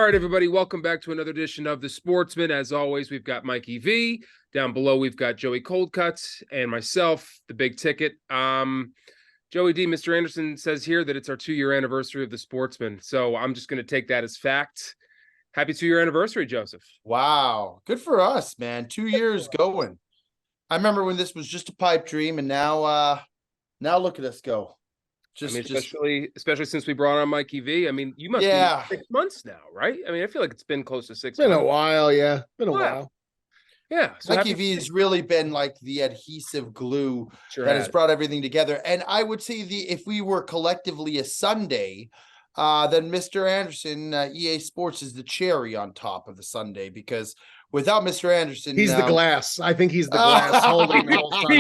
right, everybody, welcome back to another edition of the Sportsmen. As always, we've got Mikey V. Down below, we've got Joey Coldcuts and myself, the big ticket. Joey D, Mr. Anderson says here that it's our 2-year anniversary of the Sportsmen. So I'm just going to take that as fact. Happy 2-year anniversary, Joseph. Wow. Good for us, man. 2 years going. I remember when this was just a pipe dream, and now look at us go. Especially since we brought on Mikey V. I mean, you must be 6 months now, right? I mean, I feel like it's been close to 6 months. Been a while, yeah. Been a while. Yeah. So Mikey V has really been like the adhesive glue that has brought everything together. And I would say if we were collectively a sundae, then Mr. Anderson, EA Sports is the cherry on top of the sundae, because without Mr. Anderson, he's the glass. I think he's the glass holding the whole time.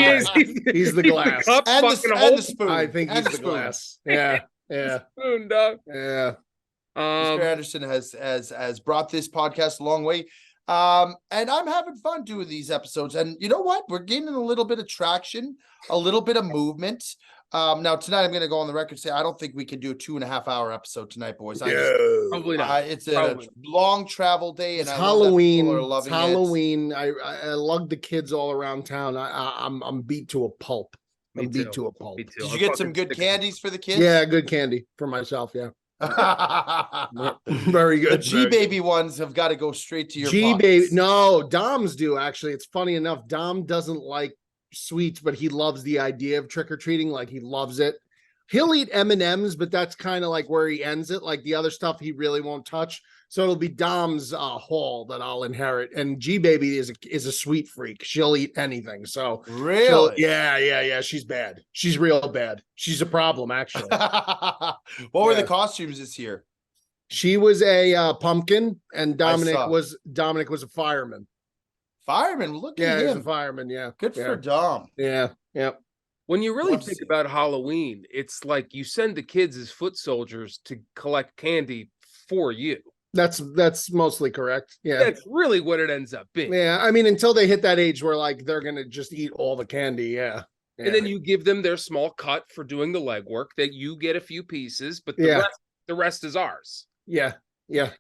He's the glass. And the spoon. I think he's the glass. Yeah. Yeah. Spoon, dog. Yeah. Mr. Anderson has brought this podcast a long way. And I'm having fun doing these episodes. And you know what? We're gaining a little bit of traction, a little bit of movement. Now tonight I'm going to go on the record and say I don't think we can do a 2.5-hour episode tonight, boys. Probably not. It's a long travel day, and it's Halloween. It's Halloween. I lug the kids all around town. I'm beat to a pulp. Me too. Did you get some good candies for the kids? Yeah, good candy for myself. Yeah. Very good. The G-Baby ones have got to go straight to your G-Baby. No, Dom's do actually. It's funny enough. Dom doesn't like sweets, but he loves the idea of trick-or-treating. Like, he loves it. He'll eat M&Ms, but that's kind of like where he ends it. Like, the other stuff he really won't touch. So it'll be Dom's haul that I'll inherit. And G-Baby is a sweet freak. She'll eat anything. So really, yeah. She's bad. She's real bad. She's a problem, actually. What were the costumes this year? She was a pumpkin, and Dominic was a fireman. Fireman, look at him. He's a fireman. Yeah, good for Dom. Yeah. When you really think about Halloween, it's like you send the kids as foot soldiers to collect candy for you. That's mostly correct. Yeah, that's really what it ends up being. Yeah, I mean, until they hit that age where like they're gonna just eat all the candy. Yeah. And then you give them their small cut for doing the legwork. That you get a few pieces, but the rest is ours. Yeah. Yep.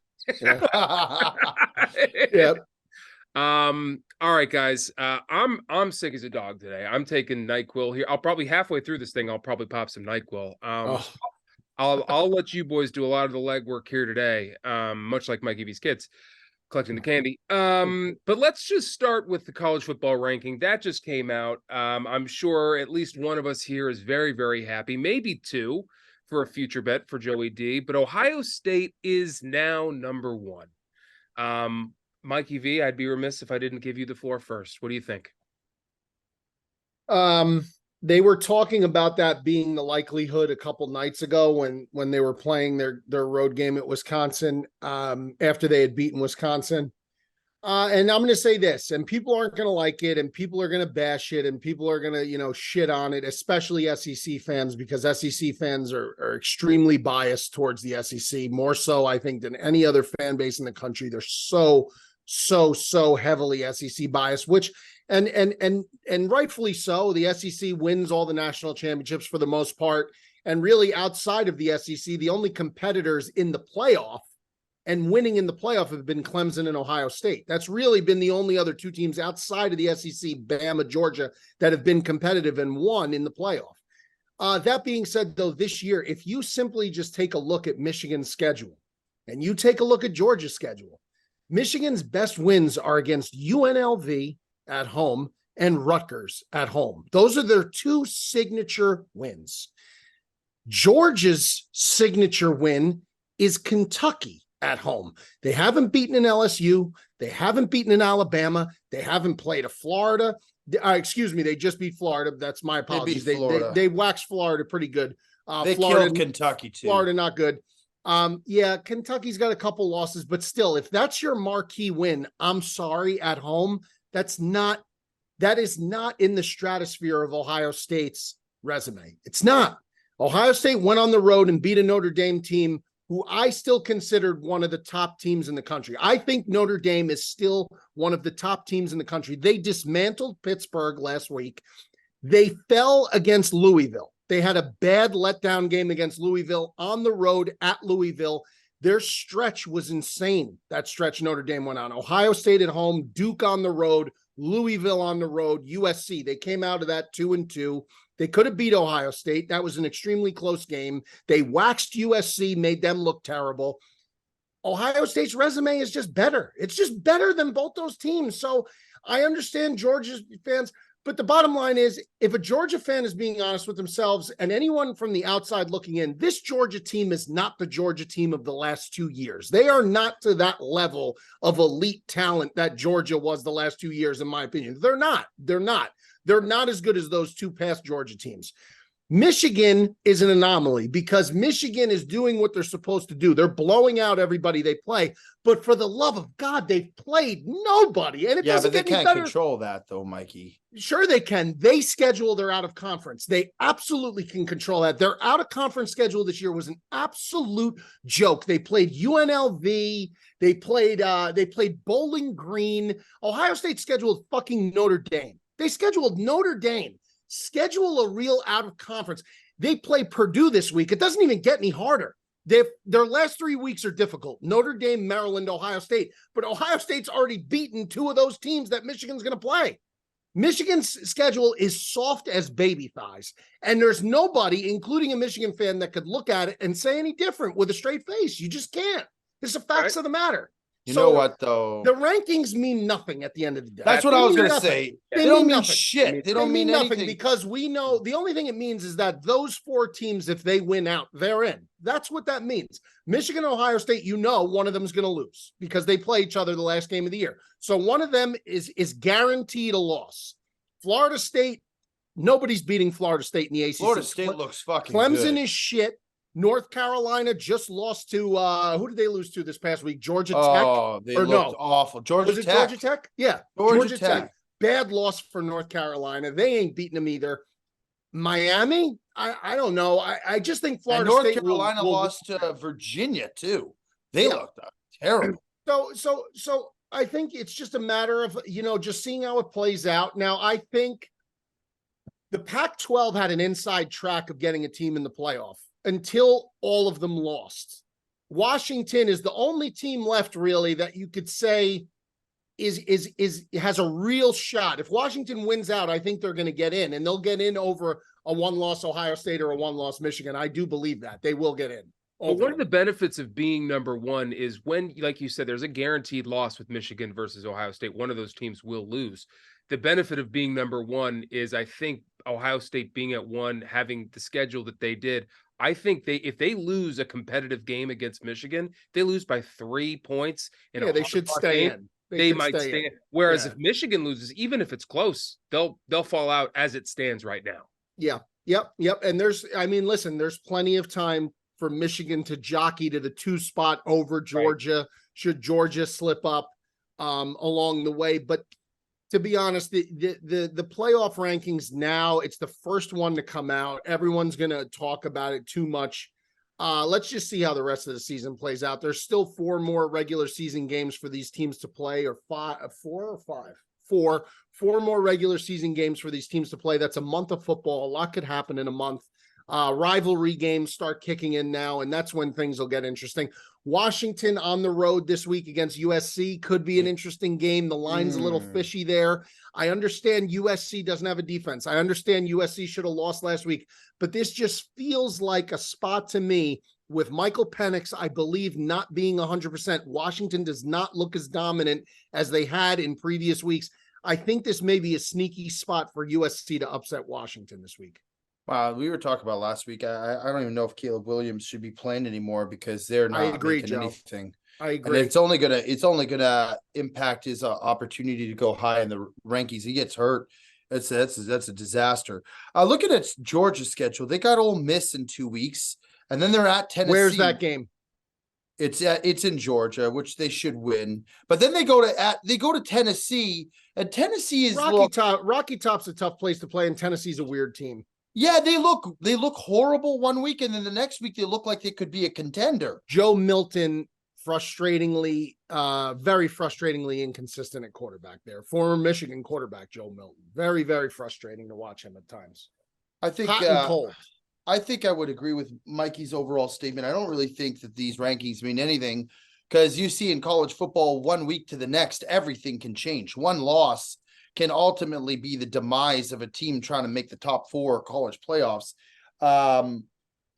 All right, guys. I'm sick as a dog today. I'm taking NyQuil here. I'll probably halfway through this thing, I'll probably pop some NyQuil. I'll let you boys do a lot of the legwork here today. Much like Mikey V's kids collecting the candy. But let's just start with the college football ranking that just came out. I'm sure at least one of us here is very, very happy, maybe two, for a future bet for Joey D. But Ohio State is now number 1. Mikey V, I'd be remiss if I didn't give you the floor first. What do you think? They were talking about that being the likelihood a couple nights ago when they were playing their road game at Wisconsin, after they had beaten Wisconsin. And I'm going to say this, and people aren't going to like it, and people are going to bash it, and people are going to, shit on it, especially SEC fans, because SEC fans are extremely biased towards the SEC, more so, I think, than any other fan base in the country. They're so heavily SEC biased, which and rightfully so. The SEC wins all the national championships for the most part, and really outside of the SEC, the only competitors in the playoff and winning in the playoff have been Clemson and Ohio State. That's really been the only other two teams outside of the SEC, Bama, Georgia, that have been competitive and won in the playoff. That being said, though, this year, if you simply just take a look at Michigan's schedule and you take a look at Georgia's schedule, Michigan's best wins are against UNLV at home and Rutgers at home. Those are their two signature wins. Georgia's signature win is Kentucky at home. They haven't beaten an LSU. They haven't beaten an Alabama. They haven't played a Florida. They just beat Florida. That's my apologies. They waxed Florida pretty good. They killed Kentucky too. Florida not good. Kentucky's got a couple losses, but still, if that's your marquee win, I'm sorry, at home, that is not in the stratosphere of Ohio State's resume. It's not. Ohio State went on the road and beat a Notre Dame team who I still considered one of the top teams in the country. I think Notre Dame is still one of the top teams in the country. They dismantled Pittsburgh last week. They fell against Louisville. They had a bad letdown game against Louisville on the road at Louisville. Their stretch was insane. That stretch Notre Dame went on. Ohio State at home, Duke on the road, Louisville on the road, USC. They came out of that 2-2. They could have beat Ohio State. That was an extremely close game. They waxed USC, made them look terrible. Ohio State's resume is just better. It's just better than both those teams. So I understand Georgia's fans, but the bottom line is, if a Georgia fan is being honest with themselves and anyone from the outside looking in, this Georgia team is not the Georgia team of the last 2 years. They are not to that level of elite talent that Georgia was the last 2 years, in my opinion. They're not. They're not as good as those two past Georgia teams. Michigan is an anomaly because Michigan is doing what they're supposed to do. They're blowing out everybody they play, but for the love of God, they've played nobody. And it doesn't get any better. But they can't control that though, Mikey. Sure they can. They schedule their out of conference. They absolutely can control that. Their out of conference schedule this year was an absolute joke. They played UNLV. They played Bowling Green. Ohio State scheduled fucking Notre Dame. They scheduled Notre Dame. Schedule a real out of conference. They play Purdue this week. It doesn't even get any harder. Their last 3 weeks are difficult. Notre Dame, Maryland, Ohio State. But Ohio State's already beaten two of those teams that Michigan's going to play. Michigan's schedule is soft as baby thighs. And there's nobody, including a Michigan fan, that could look at it and say any different with a straight face. You just can't. It's the facts of the matter. You know what, though? The rankings mean nothing at the end of the day. That's what I was going to say. They don't mean shit. They don't mean nothing anything. because we know the only thing it means is that those four teams, if they win out, they're in. That's what that means. Michigan, Ohio State, one of them is going to lose because they play each other the last game of the year. So one of them is guaranteed a loss. Florida State, nobody's beating Florida State in the ACC. Florida State looks fucking Clemson good. is shit. North Carolina just lost to who did they lose to this past week? Georgia Tech? Oh, they looked awful. Georgia Was it Tech. Georgia Tech? Yeah. Georgia Tech. Bad loss for North Carolina. They ain't beating them either. Miami? I don't know. I just think Florida North State Carolina lost to Virginia too. They looked terrible. So I think it's just a matter of, just seeing how it plays out. Now, I think the Pac-12 had an inside track of getting a team in the playoff until all of them lost. Washington is the only team left really that you could say has a real shot. If Washington wins out, I think they're going to get in, and they'll get in over a one-loss Ohio State or a one-loss Michigan. I do believe that they will get in. Well, one of the benefits of being number one is when, like you said, there's a guaranteed loss with Michigan versus Ohio State. One of those teams will lose. The benefit of being number one is, I think, Ohio State being at one, having the schedule that they did. I think if they lose a competitive game against Michigan, they lose by 3 points. They should stay in. They might stay in. Whereas if Michigan loses, even if it's close, they'll fall out as it stands right now. Yeah. Yep. And there's plenty of time for Michigan to jockey to the 2 spot over Georgia, should Georgia slip up along the way. But to be honest, the playoff rankings now, it's the first one to come out. Everyone's going to talk about it too much. Let's just see how the rest of the season plays out. There's still 4 more regular season games for these teams to play, or 4 more regular season games for these teams to play. That's a month of football. A lot could happen in a month. Rivalry games start kicking in now, and that's when things will get interesting. Washington on the road this week against USC could be an interesting game. The line's a little fishy there. I understand USC doesn't have a defense. I understand USC should have lost last week, but this just feels like a spot to me with Michael Penix, I believe, not being 100%. Washington does not look as dominant as they had in previous weeks. I think this may be a sneaky spot for USC to upset Washington this week. Wow, we were talking about last week. I don't even know if Caleb Williams should be playing anymore because they're not making anything. I agree. And it's only gonna impact his opportunity to go high in the rankings. He gets hurt. That's a disaster. Looking at Georgia's schedule, they got Ole Miss in 2 weeks, and then they're at Tennessee. Where's that game? It's in Georgia, which they should win. But then they go to Tennessee, and Tennessee is Rocky Top's a tough place to play, and Tennessee's a weird team. Yeah, they look horrible one week, and then the next week they look like they could be a contender. Joe Milton, very frustratingly inconsistent at quarterback there. Former Michigan quarterback Joe Milton. Very, very frustrating to watch him at times. I think hot and cold. I think I would agree with Mikey's overall statement. I don't really think that these rankings mean anything because you see in college football, 1 week to the next, everything can change. One loss can ultimately be the demise of a team trying to make the top 4 college playoffs.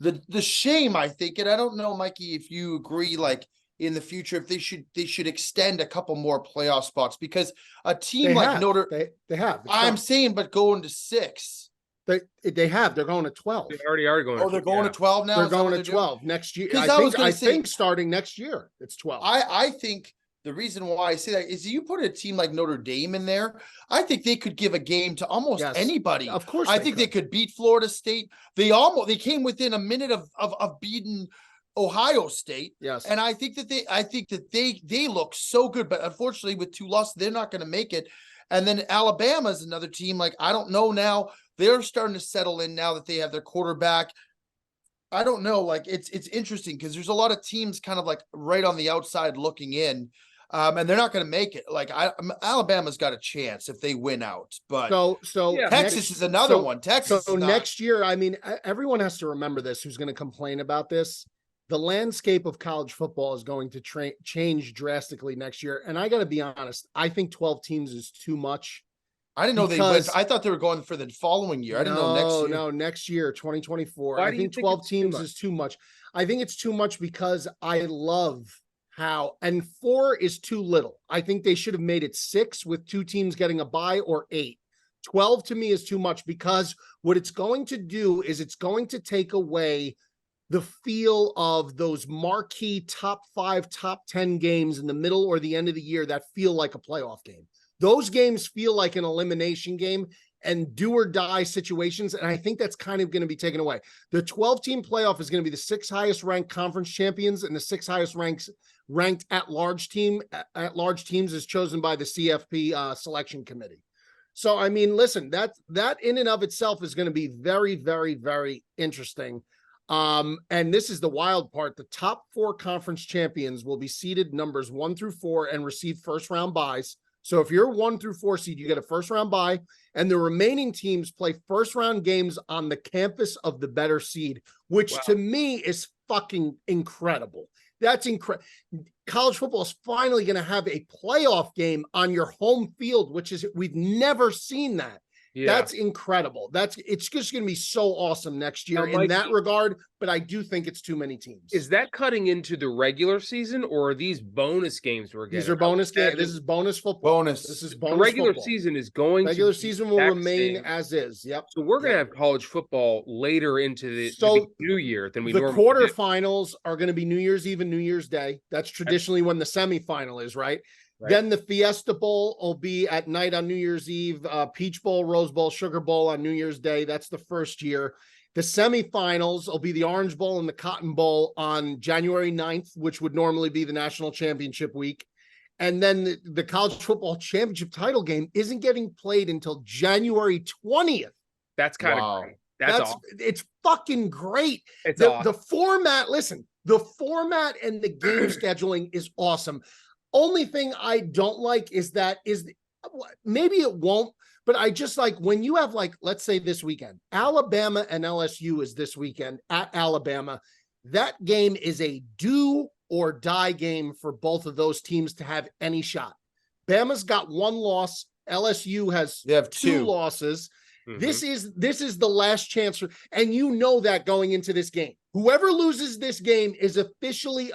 The shame, I think, and I don't know, Mikey, if you agree, like in the future, if they should extend a couple more playoff spots because a team they have. I'm saying, but going to 6. They have. They're going to 12. They already are going. Oh, they're going to 12 now. They're going to 12 next year. I think starting next year, it's 12. I think the reason why I say that is you put a team like Notre Dame in there. I think they could give a game to almost anybody. Of course, I think they could beat Florida State. They came within a minute of beating Ohio State. Yes, and I think that they look so good, but unfortunately, with 2 losses, they're not going to make it. And then Alabama is another team. Like I don't know now. They're starting to settle in now that they have their quarterback. I don't know. Like it's interesting because there's a lot of teams kind of like right on the outside looking in, and they're not going to make it. Like Alabama's got a chance if they win out, but Texas is another one. Texas. So next year, I mean, everyone has to remember this. Who's going to complain about this? The landscape of college football is going to change drastically next year, and I got to be honest. I think 12 teams is too much. I didn't know they went. I thought they were going for the following year. I didn't know next year. No, next year, 2024. I think 12 teams is too much. I think it's too much because I love how, and 4 is too little. I think they should have made it 6 with 2 teams getting a bye or 8. 12 to me is too much because what it's going to do is it's going to take away the feel of those marquee top 5, top 10 games in the middle or the end of the year that feel like a playoff game. Those games feel like an elimination game and do or die situations. And I think that's kind of going to be taken away. The 12-team playoff is going to be the 6 highest ranked conference champions and the 6 highest ranked at-large teams is chosen by the CFP selection committee. So, I mean, listen, that in and of itself is going to be very, very, very interesting. And this is the wild part. The top 4 conference champions will be seeded numbers 1 through 4 and receive first round buys. So if you're 1 through 4 seed, you get a first round bye, and the remaining teams play first round games on the campus of the better seed, which to me is fucking incredible. That's incredible. College football is finally going to have a playoff game on your home field, which is, we've never seen that. Yeah. That's incredible. It's just going to be so awesome next year in that regard, but I do think it's too many teams. Is that cutting into the regular season, or are these bonus games we're getting? These are bonus games. This is bonus football. This is bonus. The regular football. Season is going. Regular season will remain as is. Yep. So we're going to have college football later into the new year than we normally. The quarterfinals are going to be New Year's Eve and New Year's Day. That's traditionally when the semifinal is, right? Right. Then the Fiesta Bowl will be at night on New Year's Eve, Peach Bowl, Rose Bowl, Sugar Bowl on New Year's Day. That's the first year. The semifinals will be the Orange Bowl and the Cotton Bowl on January 9th, which would normally be the national championship week. And then the college football championship title game isn't getting played until January 20th. That's kind of great. That's awesome. It's fucking great. It's awesome. The format and the game scheduling is awesome. Only thing I don't like is maybe it won't, but I just like when you have, like, let's say this weekend, Alabama and LSU is this weekend at Alabama. That game is a do or die game for both of those teams to have any shot. Bama's got 1 loss. LSU has 2 losses. Mm-hmm. This is the last chance and you know that going into this game. Whoever loses this game is officially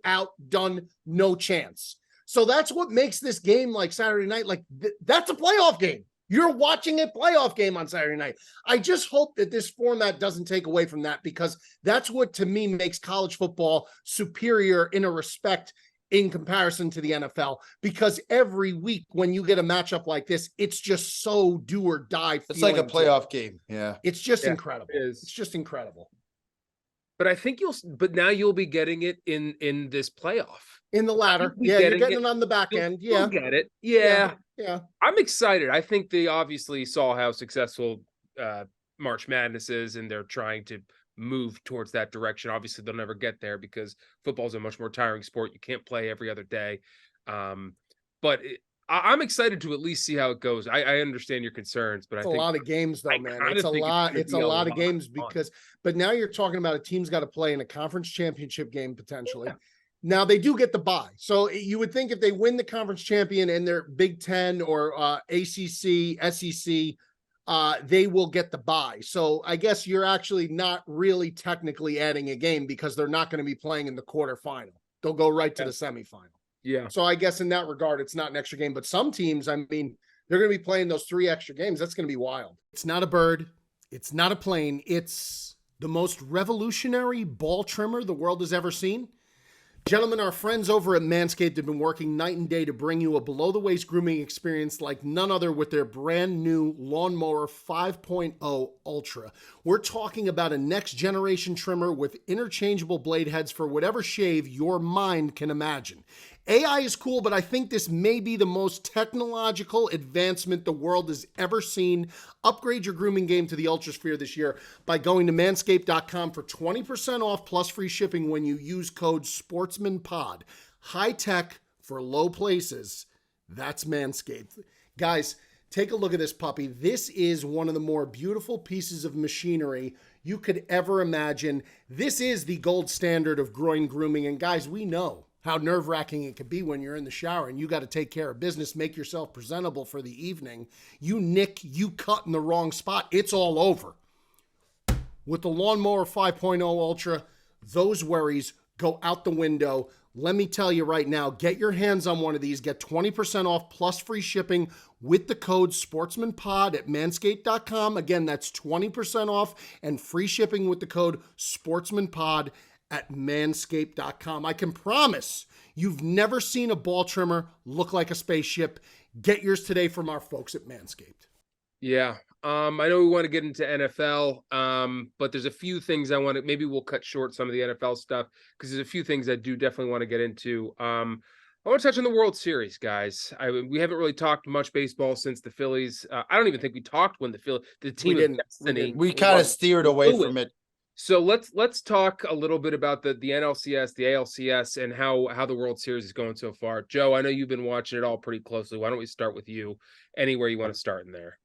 out, done, no chance. So that's what makes this game like Saturday night. Like that's a playoff game. You're watching a playoff game on Saturday night. I just hope that this format doesn't take away from that, because that's what to me makes college football superior in a respect in comparison to the NFL, because every week when you get a matchup like this, it's just so do or die. It's like a playoff game. Yeah. It's just incredible. It's just incredible. But I think now you'll be getting it in this playoff. In the latter. Yeah, you're getting it on the back end. Yeah. You'll get it. Yeah. Yeah. I'm excited. I think they obviously saw how successful March Madness is, and they're trying to move towards that direction. Obviously, they'll never get there because football is a much more tiring sport. You can't play every other day. But I'm excited to at least see how it goes. I understand your concerns, but It's I think a lot of games though, I man. kinda It's a think lot. gonna It's be a a lot of lot games of fun. but now you're talking about a team's got to play in a conference championship game potentially. Yeah. Now they do get the bye. So you would think if they win the conference champion and they're Big Ten or ACC, SEC, they will get the bye. So I guess you're actually not really technically adding a game because they're not going to be playing in the quarterfinal. They'll go right to the semifinal. Yeah. So I guess in that regard, it's not an extra game. But some teams, I mean, they're going to be playing those 3 extra games. That's going to be wild. It's not a bird. It's not a plane. It's the most revolutionary ball trimmer the world has ever seen. Gentlemen, our friends over at Manscaped have been working night and day to bring you a below-the-waist grooming experience like none other with their brand new Lawnmower 5.0 Ultra. We're talking about a next-generation trimmer with interchangeable blade heads for whatever shave your mind can imagine. AI is cool, but I think this may be the most technological advancement the world has ever seen. Upgrade your grooming game to the Ultrasphere this year by going to manscaped.com for 20% off plus free shipping when you use code SportsmanPod. High tech for low places. That's Manscaped. Guys, take a look at this puppy. This is one of the more beautiful pieces of machinery you could ever imagine. This is the gold standard of groin grooming. And guys, we know how nerve-wracking it can be when you're in the shower and you got to take care of business, make yourself presentable for the evening. You cut in the wrong spot, it's all over. With the Lawnmower 5.0 Ultra, those worries go out the window. Let me tell you right now, get your hands on one of these. Get 20% off plus free shipping with the code SportsmanPod at manscaped.com. Again, that's 20% off and free shipping with the code SportsmanPod at manscaped.com. I can promise you've never seen a ball trimmer look like a spaceship. Get yours today from our folks at Manscaped. Yeah. I know we want to get into NFL, but there's a few things maybe we'll cut short some of the NFL stuff because there's a few things I do definitely want to get into. I want to touch on the World Series, guys. We haven't really talked much baseball since the Phillies. I don't even think we talked when the team of destiny. We kind of steered away from it. So let's talk a little bit about the NLCS, the ALCS, and how the World Series is going so far. Joe, I know you've been watching it all pretty closely. Why don't we start with you? Anywhere you want to start in there?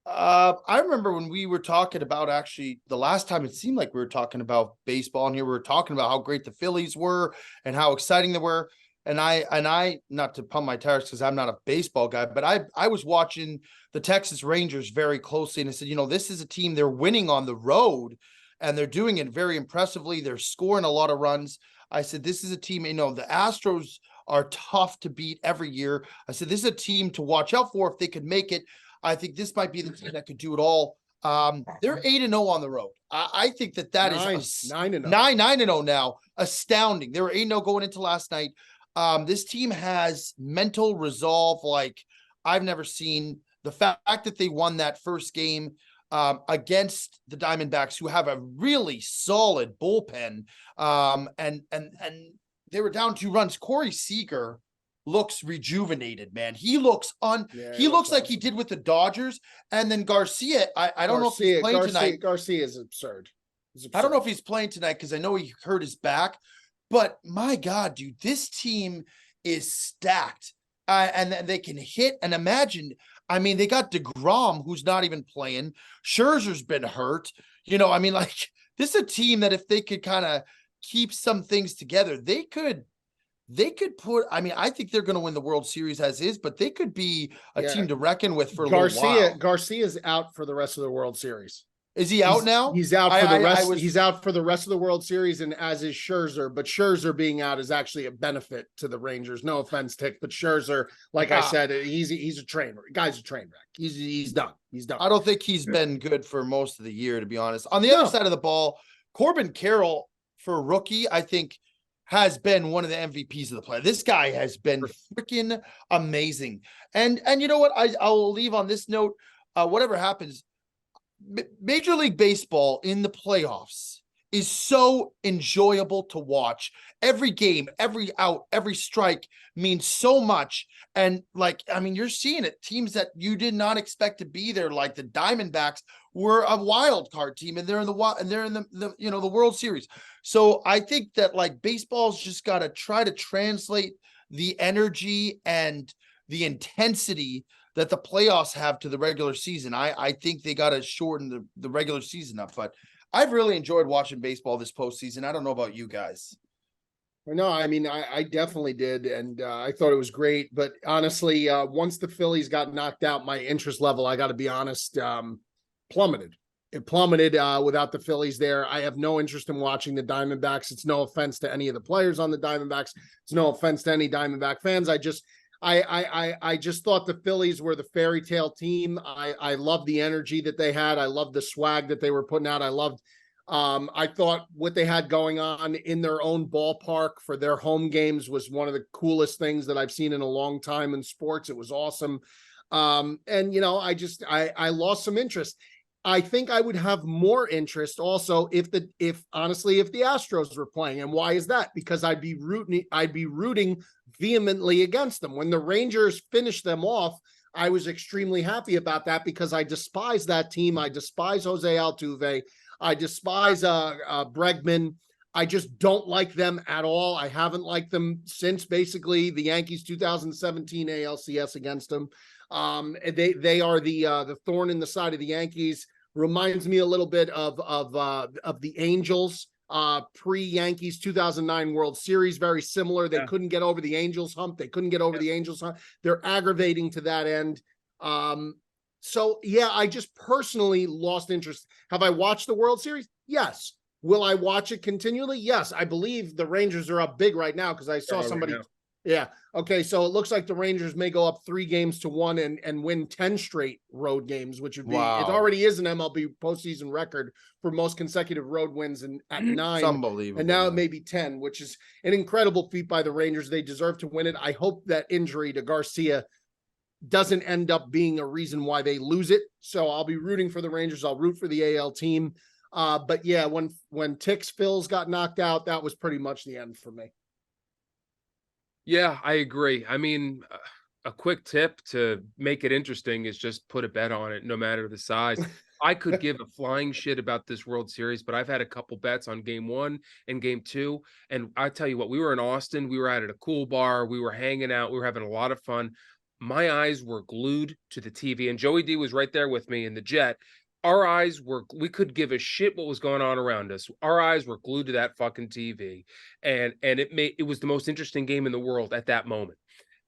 I remember when we were talking about actually the last time it seemed like we were talking about baseball and here we were talking about how great the Phillies were and how exciting they were. And I not to pump my tires because I'm not a baseball guy, but I was watching the Texas Rangers very closely and I said, this is a team, they're winning on the road and they're doing it very impressively. They're scoring a lot of runs. I said, this is a team, the Astros are tough to beat every year. I said, this is a team to watch out for if they could make it. I think this might be the team that could do it all. They're 8-0 on the road. I think that is 9-0 now. Astounding. They were 8-0 going into last night. This team has mental resolve like I've never seen. The fact that they won that first game against the Diamondbacks, who have a really solid bullpen, and they were down 2 runs. Corey Seager looks rejuvenated, man. He looks he looks like he did with the Dodgers. And then Garcia, I don't know if he's playing tonight. Garcia is absurd. I don't know if he's playing tonight because I know he hurt his back. But my God, dude, this team is stacked. And they can hit. And imagine, they got DeGrom, who's not even playing. Scherzer's been hurt. This is a team that if they could kind of keep some things together, they could put, I think they're going to win the World Series as is, but they could be a team to reckon with for a little while. Garcia's out for the rest of the World Series. Is he out now? He's out for the rest. He's out for the rest of the World Series, and as is Scherzer. But Scherzer being out is actually a benefit to the Rangers. No offense, Tick, but Scherzer, like I said, he's a train. Guy's a train wreck. He's done. He's done. I don't think he's been good for most of the year, to be honest. On the other side of the ball, Corbin Carroll for a rookie, I think, has been one of the MVPs of the play. This guy has been freaking amazing. And you know what? I'll leave on this note. Whatever happens, Major League Baseball in the playoffs is so enjoyable to watch. Every game, every out, every strike means so much. And you're seeing it. Teams that you did not expect to be there, like the Diamondbacks, were a wild card team, and they're in the World Series. So I think that baseball's just got to try to translate the energy and the intensity that the playoffs have to the regular season. I think they got to shorten the regular season up, but I've really enjoyed watching baseball this postseason. I don't know about you guys. No, I mean, I definitely did. And I thought it was great. But honestly, once the Phillies got knocked out, my interest level, I got to be honest, plummeted. It plummeted without the Phillies there. I have no interest in watching the Diamondbacks. It's no offense to any of the players on the Diamondbacks. It's no offense to any Diamondback fans. I just thought the Phillies were the fairy tale team. I loved the energy that they had. I loved the swag that they were putting out. I thought what they had going on in their own ballpark for their home games was one of the coolest things that I've seen in a long time in sports. It was awesome. And you know, I lost some interest. I think I would have more interest also if the Astros were playing. And why is that? Because I'd be rooting vehemently against them. When the Rangers finished them off, I was extremely happy about that because I despise that team. I despise Jose Altuve. I despise Bregman. I just don't like them at all. I haven't liked them since basically the Yankees 2017 ALCS against them. They are the thorn in the side of the Yankees. Reminds me a little bit of the Angels pre-Yankees 2009 World Series. Very similar. They couldn't get over the Angels hump. They're aggravating to that end. So yeah, I just personally lost interest. Have I watched the World Series? Yes. Will I watch it continually? Yes. I believe the Rangers are up big right now because I saw somebody. Right. Yeah. Okay. So it looks like the Rangers may go up 3-1 and win 10 straight road games, which would be, It already is an MLB postseason record for most consecutive road wins at 9. It's unbelievable. And now it may be 10, which is an incredible feat by the Rangers. They deserve to win it. I hope that injury to Garcia doesn't end up being a reason why they lose it. So I'll be rooting for the Rangers. I'll root for the AL team. But yeah, when Phils got knocked out, that was pretty much the end for me. Yeah, I agree. I mean, a quick tip to make it interesting is just put a bet on it, no matter the size. I could give a flying shit about this World Series, but I've had a couple bets on game 1 and game 2. And I tell you what, we were in Austin. We were out at a cool bar. We were hanging out. We were having a lot of fun. My eyes were glued to the TV, and Joey D was right there with me in the jet. We could give a shit what was going on around us. Our eyes were glued to that fucking TV. And it was the most interesting game in the world at that moment.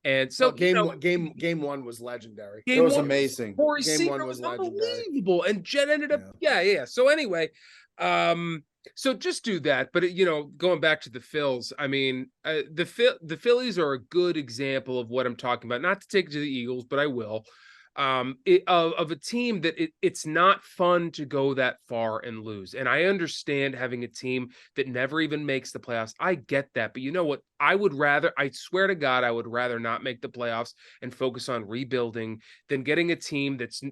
And so game one was legendary. It was amazing. Corey Seager was unbelievable. And Jet ended up, yeah. So anyway, so just do that. But going back to the Phils, I mean, the Phillies are a good example of what I'm talking about. Not to take it to the Eagles, but I will. Of a team that it's not fun to go that far and lose. And I understand having a team that never even makes the playoffs. I get that. But you know what? I swear to God, I would rather not make the playoffs and focus on rebuilding than getting a team that's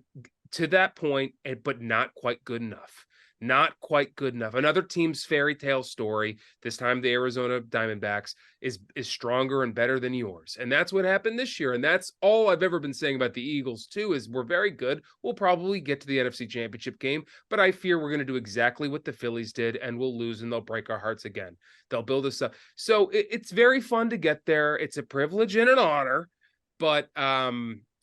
to that point, but not quite good enough. Not quite good enough. Another team's fairy tale story, this time the Arizona Diamondbacks, is stronger and better than yours. And that's what happened this year. And that's all I've ever been saying about the Eagles, too, is we're very good. We'll probably get to the NFC Championship game, but I fear we're going to do exactly what the Phillies did, and we'll lose, and they'll break our hearts again. They'll build us up. So it's very fun to get there. It's a privilege and an honor, but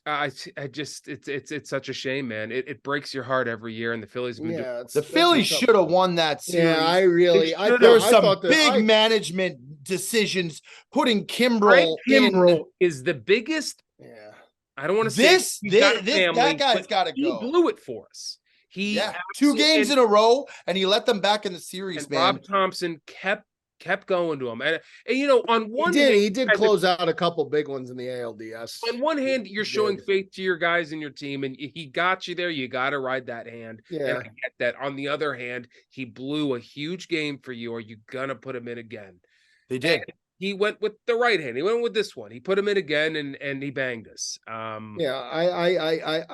I just it's such a shame, man. It breaks your heart every year, and the Phillies. The Phillies should have won that series. Yeah, there were some big management decisions putting Kimbrel is the biggest. Yeah, I don't want to say that guy's got to go. He blew it for us. He 2 games in a row, and he let them back in the series. And man, Rob Thompson kept going to him. And on one hand, he did close out a couple big ones in the ALDS. On one hand, you're showing faith to your guys and your team, and he got you there. You got to ride that hand. Yeah. And I get that. On the other hand, he blew a huge game for you. Are you going to put him in again? They did. And he went with the right hand. He went with this one. He put him in again, and he banged us. I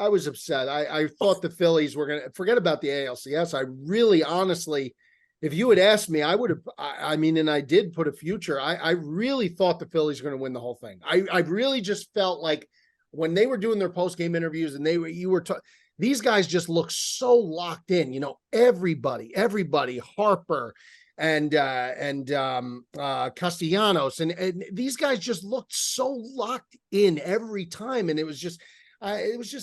was upset. I thought the Phillies were going to forget about the ALCS. I really, honestly, if you had asked me, I would have, and I did put a future. I really thought the Phillies were going to win the whole thing. I really just felt like when they were doing their post-game interviews and these guys just look so locked in, everybody, Harper, Castellanos, and these guys just looked so locked in every time, and it was just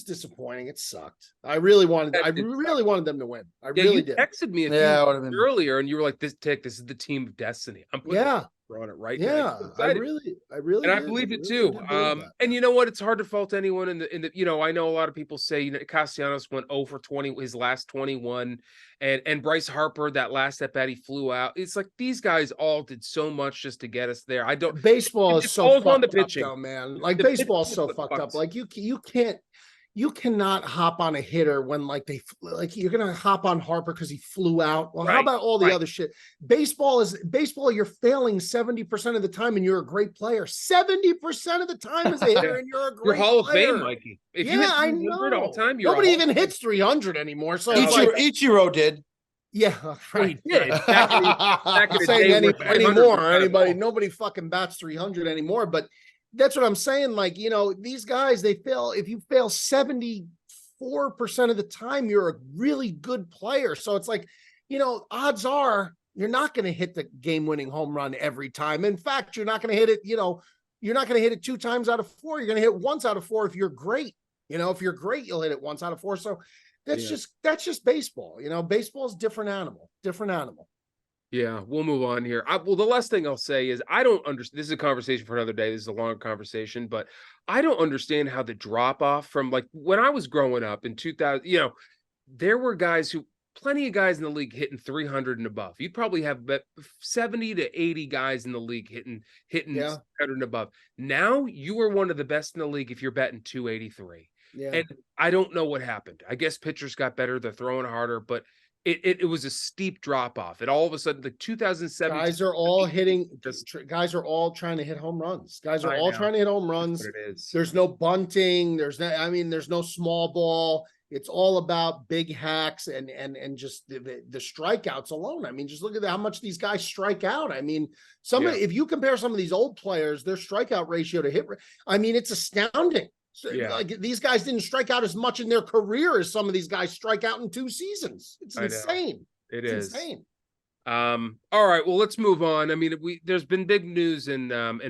disappointing. It sucked. I really wanted them to win. I really did. Texted me earlier, and you were like, "This is the team of destiny." I'm putting on it right now. I really and I believe it too. And you know what? It's hard to fault anyone in the. I know a lot of people say Castellanos went 0 for 20, his last 21, and Bryce Harper, that last at bat he flew out. It's like these guys all did so much just to get us there. I don't. Baseball is so fucked up, though, man. Like baseball is so fucked up. Like you cannot hop on a hitter when you're gonna hop on Harper because he flew out. Well, how about all the other shit? Baseball, you're failing 70% of the time and you're a great player. 70% of the time as a hitter and you're a great player. You're Hall of Fame, Mikey. If you hit I know. All time, nobody even hits 300 anymore. So Ichiro did. Yeah, right. He did. Back in the day anymore. Nobody fucking bats 300 anymore, but that's what I'm saying. Like, these guys, they fail. If you fail 74% of the time, you're a really good player. So it's like, odds are you're not going to hit the game-winning home run every time. In fact, you're not going to hit it, you're not going to hit it 2 times out of 4. You're going to hit once out of 4 if you're great. If you're great, you'll hit it once out of 4. So that's just baseball. Baseball is different animal. Yeah, we'll move on here. The last thing I'll say is I don't understand. This is a conversation for another day. This is a long conversation, but I don't understand how the drop off from like when I was growing up in 2000, there were plenty of guys in the league hitting 300 and above. You'd probably have 70 to 80 guys in the league hitting 300 and above. Now you are one of the best in the league if you're betting 283. Yeah. And I don't know what happened. I guess pitchers got better. They're throwing harder, but it was a steep drop off. And all of a sudden, like 2007, guys are all trying to hit home runs. Guys are all trying to hit home runs. That's what it is. There's no bunting. There's no small ball. It's all about big hacks and just the strikeouts alone. I mean, just look at how much these guys strike out. I mean, if you compare some of these old players, their strikeout ratio to hit, it's astounding. So, like these guys didn't strike out as much in their career as some of these guys strike out in 2 seasons. It's insane. It's insane. All right, well, let's move on. I mean, there's been big news in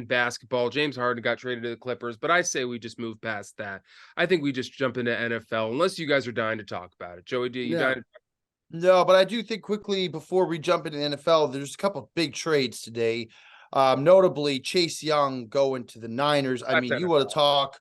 basketball. James Harden got traded to the Clippers, but I say we just move past that. I think we just jump into NFL, unless you guys are dying to talk about it. Joey, you dying to talk? No, but I do think quickly before we jump into the NFL, there's a couple of big trades today. Notably, Chase Young going to the Niners. I mean, you want to talk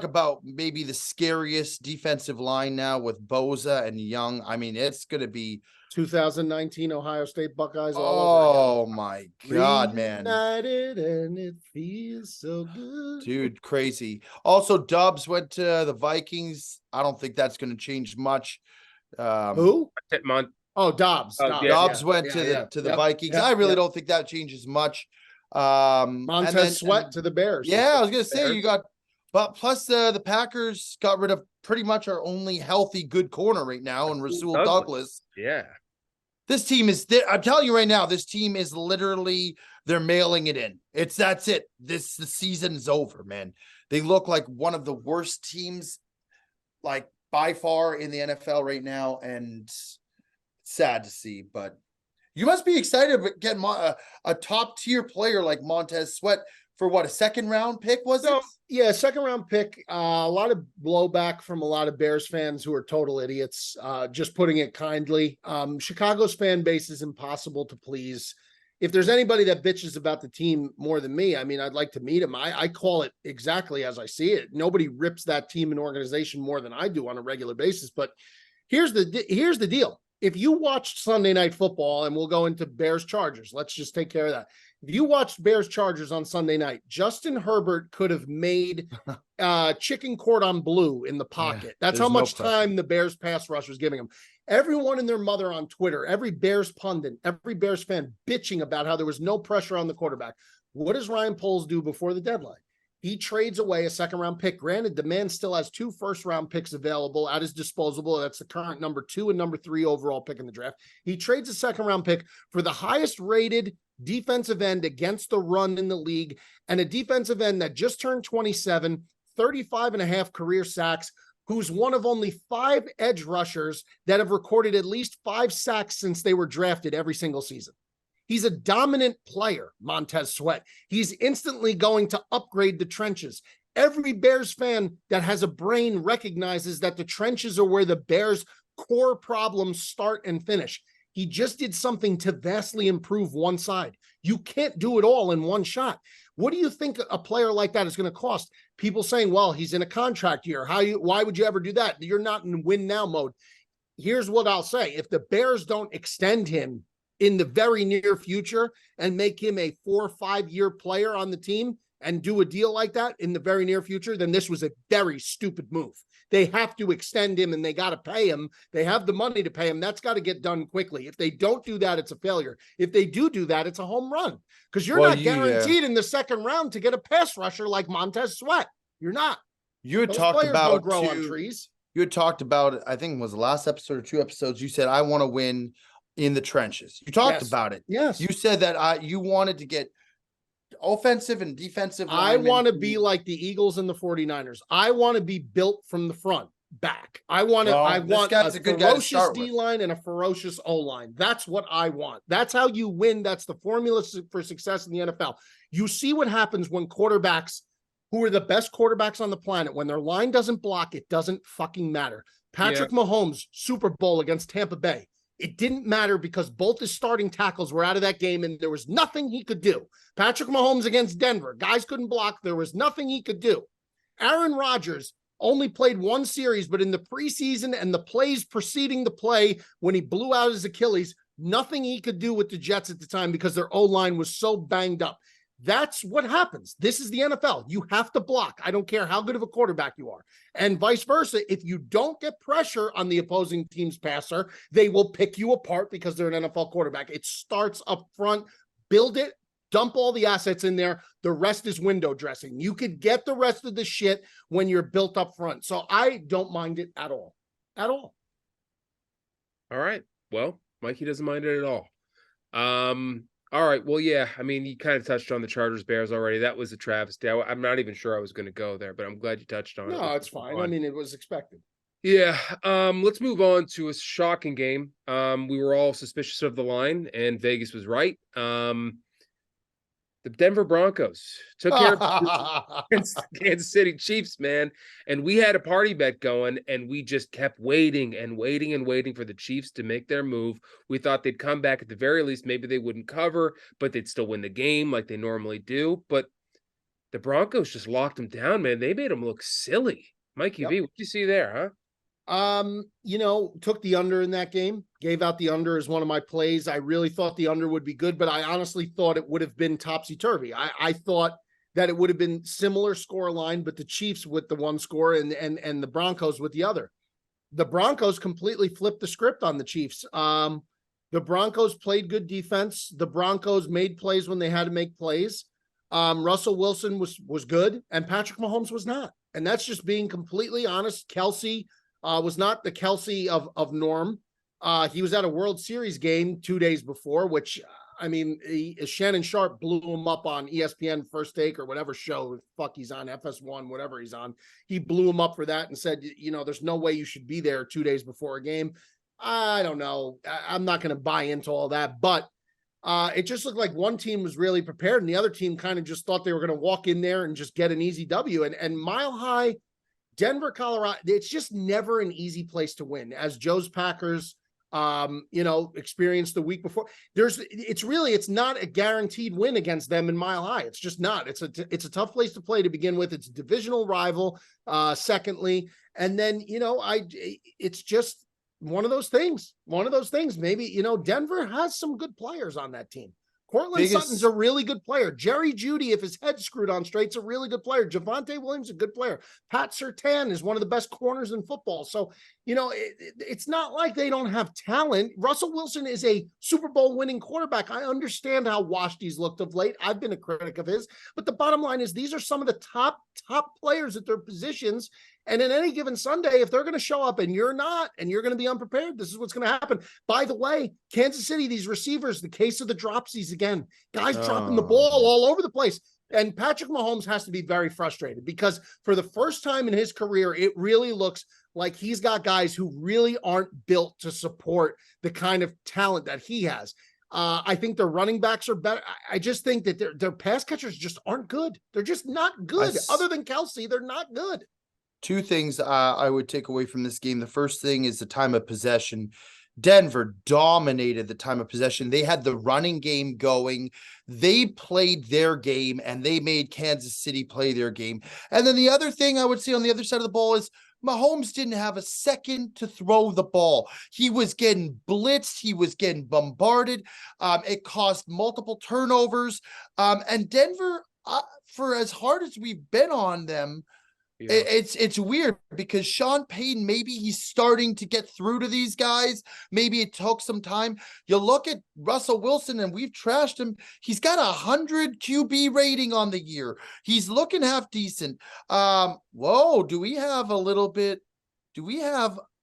about maybe the scariest defensive line now with Bosa and Young. I mean, it's going to be 2019 Ohio State Buckeyes. Oh my God, man. United and it feels so good. Dude, crazy. Also, Dobbs went to the Vikings. I don't think that's going to change much. Who? Dobbs. Dobbs went to the Vikings. I really don't think that changes much. Montez Sweat to the Bears. Yeah, I was gonna say you got, but plus the Packers got rid of pretty much our only healthy good corner right now, and Rasul Douglas. Yeah, this team is. I'm telling you right now, this team is literally they're mailing it in. That's it. The season is over, man. They look like one of the worst teams, like by far in the NFL right now, and sad to see, but. You must be excited about getting a top-tier player like Montez Sweat for what, a second-round pick, was it? Yeah, second-round pick. A lot of blowback from a lot of Bears fans who are total idiots, just putting it kindly. Chicago's fan base is impossible to please. If there's anybody that bitches about the team more than me, I mean, I'd like to meet him. I call it exactly as I see it. Nobody rips that team and organization more than I do on a regular basis, but here's the deal. If you watched Sunday Night Football, and we'll go into Bears-Chargers, let's just take care of that. If you watched Bears-Chargers on Sunday night, Justin Herbert could have made chicken cordon bleu in the pocket. Yeah, that's how much time the Bears pass rush was giving him. Everyone and their mother on Twitter, every Bears pundit, every Bears fan bitching about how there was no pressure on the quarterback. What does Ryan Poles do before the deadline? He trades away a second-round pick. Granted, the man still has 2 first-round picks available at his disposal. That's the current number 2 and number 3 overall pick in the draft. He trades a second-round pick for the highest-rated defensive end against the run in the league, and a defensive end that just turned 27, 35 and a half career sacks, who's one of only 5 edge rushers that have recorded at least 5 sacks since they were drafted every single season. He's a dominant player, Montez Sweat. He's instantly going to upgrade the trenches. Every Bears fan that has a brain recognizes that the trenches are where the Bears' core problems start and finish. He just did something to vastly improve one side. You can't do it all in one shot. What do you think a player like that is going to cost? People saying, well, he's in a contract year. Why would you ever do that? You're not in win now mode. Here's what I'll say. If the Bears don't extend him in the very near future and make him a 4 or 5 year player on the team and do a deal like that in the very near future, then this was a very stupid move. They have to extend him and they got to pay him. They have the money to pay him. That's got to get done quickly. If they don't do that, it's a failure. If they do that, it's a home run, because you're not guaranteed in the second round to get a pass rusher like Montez Sweat. You're not. You had talked about grow on trees. You had talked about, I think it was the last episode or 2 episodes. You said, I want to win in the trenches. You talked about it. Yes. You said that you wanted to get offensive and defensive. I want to be like the Eagles and the 49ers. I want to be built from the front back. I want a ferocious D-line and a ferocious O-line. That's what I want. That's how you win. That's the formula for success in the NFL. You see what happens when quarterbacks, who are the best quarterbacks on the planet, when their line doesn't block, it doesn't fucking matter. Patrick Mahomes, Super Bowl against Tampa Bay. It didn't matter because both his starting tackles were out of that game and there was nothing he could do. Patrick Mahomes against Denver. Guys couldn't block. There was nothing he could do. Aaron Rodgers only played 1 series, but in the preseason and the plays preceding the play when he blew out his Achilles, nothing he could do with the Jets at the time because their O-line was so banged up. That's what happens. This is the NFL. You have to block. I don't care how good of a quarterback you are. And vice versa. If you don't get pressure on the opposing team's passer, they will pick you apart because they're an NFL quarterback. It starts up front. Build it. Dump all the assets in there. The rest is window dressing. You could get the rest of the shit when you're built up front. So I don't mind it at all. At all. All right. Well, Mikey doesn't mind it at all. All right. Well, yeah. I mean, you kind of touched on the Chargers Bears already. That was a travesty. I'm not even sure I was going to go there, but I'm glad you touched on it. No, it's fine. I mean, it was expected. Yeah. Let's move on to a shocking game. We were all suspicious of the line, and Vegas was right. The Denver Broncos took care of the Kansas City Chiefs, man. And we had a party bet going, and we just kept waiting and waiting and waiting for the Chiefs to make their move. We thought they'd come back at the very least. Maybe they wouldn't cover, but they'd still win the game like they normally do. But the Broncos just locked them down, man. They made them look silly. Mikey V, what did you see there, huh? Took the under in that game, gave out the under as one of my plays. I really thought the under would be good, but I honestly thought it would have been topsy-turvy. I thought that it would have been similar score line, but the Chiefs with the 1 score and the Broncos with the other. The Broncos completely flipped the script on the Chiefs. The Broncos played good defense. The Broncos made plays when they had to make plays. Russell Wilson was good, and Patrick Mahomes was not. And that's just being completely honest. Kelsey was not the Kelsey of norm. He was at a World Series game 2 days before, which, I mean, Shannon Sharp blew him up on ESPN First Take or whatever show the fuck he's on, FS1, whatever he's on. He blew him up for that and said, there's no way you should be there 2 days before a game. I don't know. I'm not going to buy into all that, but it just looked like one team was really prepared and the other team kind of just thought they were going to walk in there and just get an easy W. And Mile High, Denver, Colorado, it's just never an easy place to win. As Joe's Packers, experienced the week before, it's not a guaranteed win against them in Mile High. It's just not. It's a tough place to play to begin with. It's a divisional rival. Secondly, and then it's just one of those things. Maybe Denver has some good players on that team. Cortland Sutton's a really good player. Jerry Jeudy, if his head's screwed on straight, is a really good player. Javonte Williams, a good player. Pat Surtain is one of the best corners in football. So, it's not like they don't have talent. Russell Wilson is a Super Bowl winning quarterback. I understand how washed he's looked of late. I've been a critic of his. But the bottom line is these are some of the top players at their positions. And in any given Sunday, if they're going to show up and you're not, and you're going to be unprepared, this is what's going to happen. By the way, Kansas City, these receivers, the case of the dropsies again, guys dropping the ball all over the place. And Patrick Mahomes has to be very frustrated because for the first time in his career, it really looks like he's got guys who really aren't built to support the kind of talent that he has. I think their running backs are better. I just think that their pass catchers just aren't good. They're just not good. Other than Kelsey, they're not good. Two things I would take away from this game. The first thing is the time of possession. Denver dominated the time of possession. They had the running game going. They played their game, and they made Kansas City play their game. And then the other thing I would say on the other side of the ball is Mahomes didn't have a second to throw the ball. He was getting blitzed. He was getting bombarded. It caused multiple turnovers. And Denver, for as hard as we've been on them, it's weird because Sean Payton, maybe he's starting to get through to these guys. Maybe it took some time. You look at Russell Wilson, and we've trashed him. He's got 100 QB rating on the year. He's looking half decent. Whoa, do we have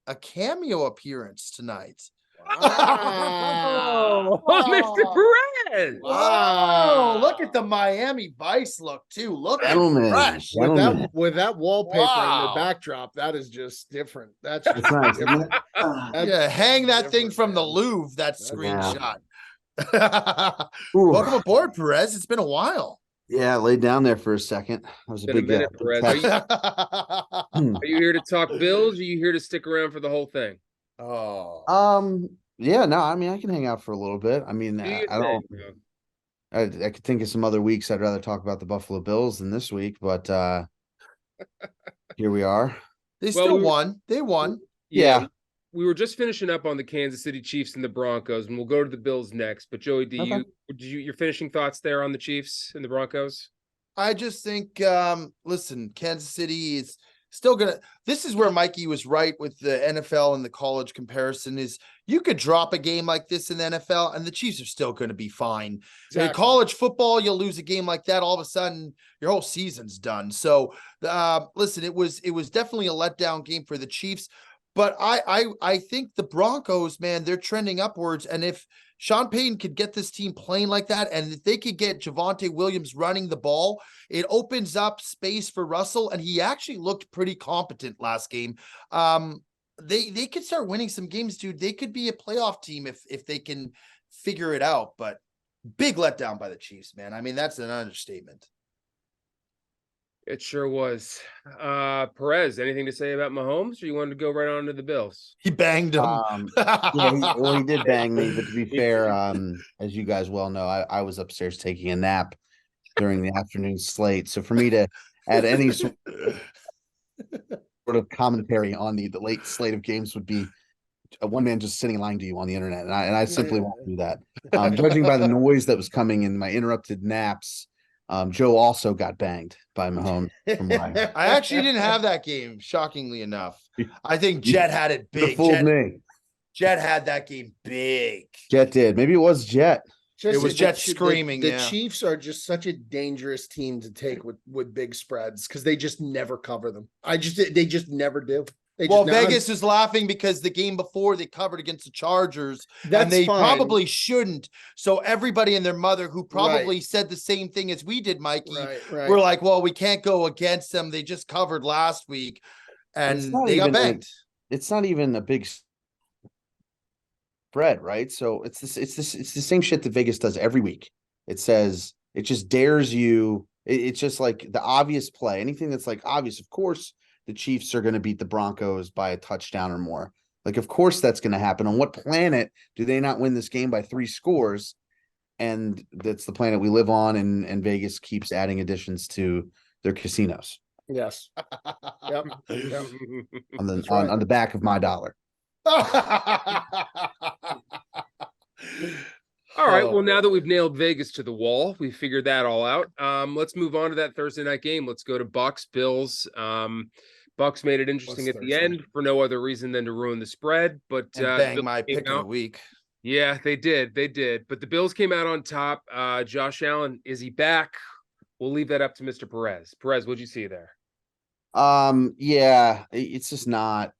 a cameo appearance tonight? Oh, Mr. Perez. Wow, look at the Miami Vice look too. Look fresh. With that wallpaper in the backdrop, that is just different. That's just nice. different. Hang that thing from the Louvre, that screenshot. Welcome aboard, Perez. It's been a while. Yeah, I laid down there for a second. That was a big minute, Perez. Are you here to talk Bills, or are you here to stick around for the whole thing? Yeah, no, I mean, I can hang out for a little bit. I mean, I could think of some other weeks I'd rather talk about the Buffalo Bills than this week, but here we are. They still won. They won. Yeah. We were just finishing up on the Kansas City Chiefs and the Broncos, and we'll go to the Bills next. But Joey, your finishing thoughts there on the Chiefs and the Broncos? I just think, listen, Kansas City is still this is where Mikey was right with the NFL and the college comparison is you could drop a game like this in the NFL and the Chiefs are still going to be fine. Exactly. In college football, you'll lose a game like that. All of a sudden your whole season's done. So, listen, it was definitely a letdown game for the Chiefs, but I think the Broncos, man, they're trending upwards. And if Sean Payton could get this team playing like that, and if they could get Javonte Williams running the ball, it opens up space for Russell, and he actually looked pretty competent last game. They could start winning some games, dude. They could be a playoff team if they can figure it out, but big letdown by the Chiefs, man. I mean, that's an understatement. It sure was. Perez, anything to say about Mahomes, or you wanted to go right on to the Bills? He banged him. Yeah, he did bang me, but to be fair, as you guys well know, I was upstairs taking a nap during the afternoon slate. So for me to add any sort of commentary on the late slate of games would be one man just sitting lying to you on the internet, and I simply won't do that. Judging by the noise that was coming in my interrupted naps, Joe also got banged by Mahomes. I actually didn't have that game, shockingly enough. I think Jet had it big. Fooled me. Jet had that game big. Jet did. Maybe it was Jet. It was Jet screaming. The Chiefs are just such a dangerous team to take with big spreads because they just never cover them. They just never do. Vegas is laughing because the game before they covered against the Chargers, and they probably shouldn't. So everybody and their mother who probably said the same thing as we did, Mikey, we're like, well, we can't go against them. They just covered last week, and they got banged. It's not even a big spread, right? So it's the same shit that Vegas does every week. It says it just dares you. It's just like the obvious play. Anything that's like obvious, of course. The Chiefs are going to beat the Broncos by a touchdown or more. Like, of course that's going to happen. On what planet do they not win this game by 3 scores? And that's the planet we live on, and Vegas keeps adding additions to their casinos. Yes. Yep. On the back of my dollar. All right. Well, now that we've nailed Vegas to the wall, we figured that all out. Let's move on to that Thursday night game. Let's go to Bucks, Bills. Bucks made it interesting at the end for no other reason than to ruin the spread. But bang my pick of the week. Yeah, they did. But the Bills came out on top. Josh Allen, is he back? We'll leave that up to Mr. Perez. Perez, what'd you see there? Yeah, it's just not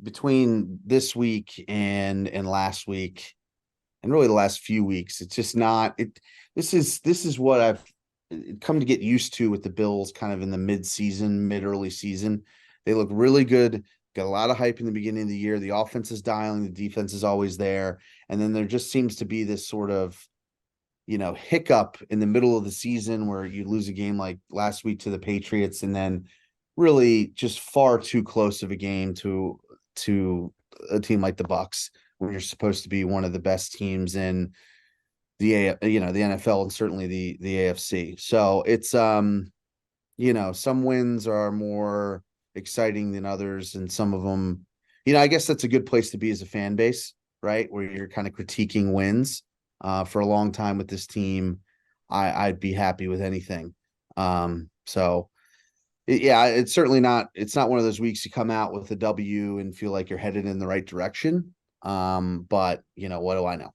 between this week and last week. And really the last few weeks, it's just not it. This is what I've come to get used to with the Bills kind of in the mid-early season. They look really good. Got a lot of hype in the beginning of the year. The offense is dialing, the defense is always there. And then there just seems to be this sort of, hiccup in the middle of the season where you lose a game like last week to the Patriots, and then really just far too close of a game to a team like the Bucs, when you're supposed to be one of the best teams in the NFL and certainly the AFC. So it's some wins are more exciting than others, and some of them, I guess that's a good place to be as a fan base, right? Where you're kind of critiquing wins. For a long time with this team, I'd be happy with anything. It's certainly not. It's not one of those weeks you come out with a W and feel like you're headed in the right direction. But what do I know?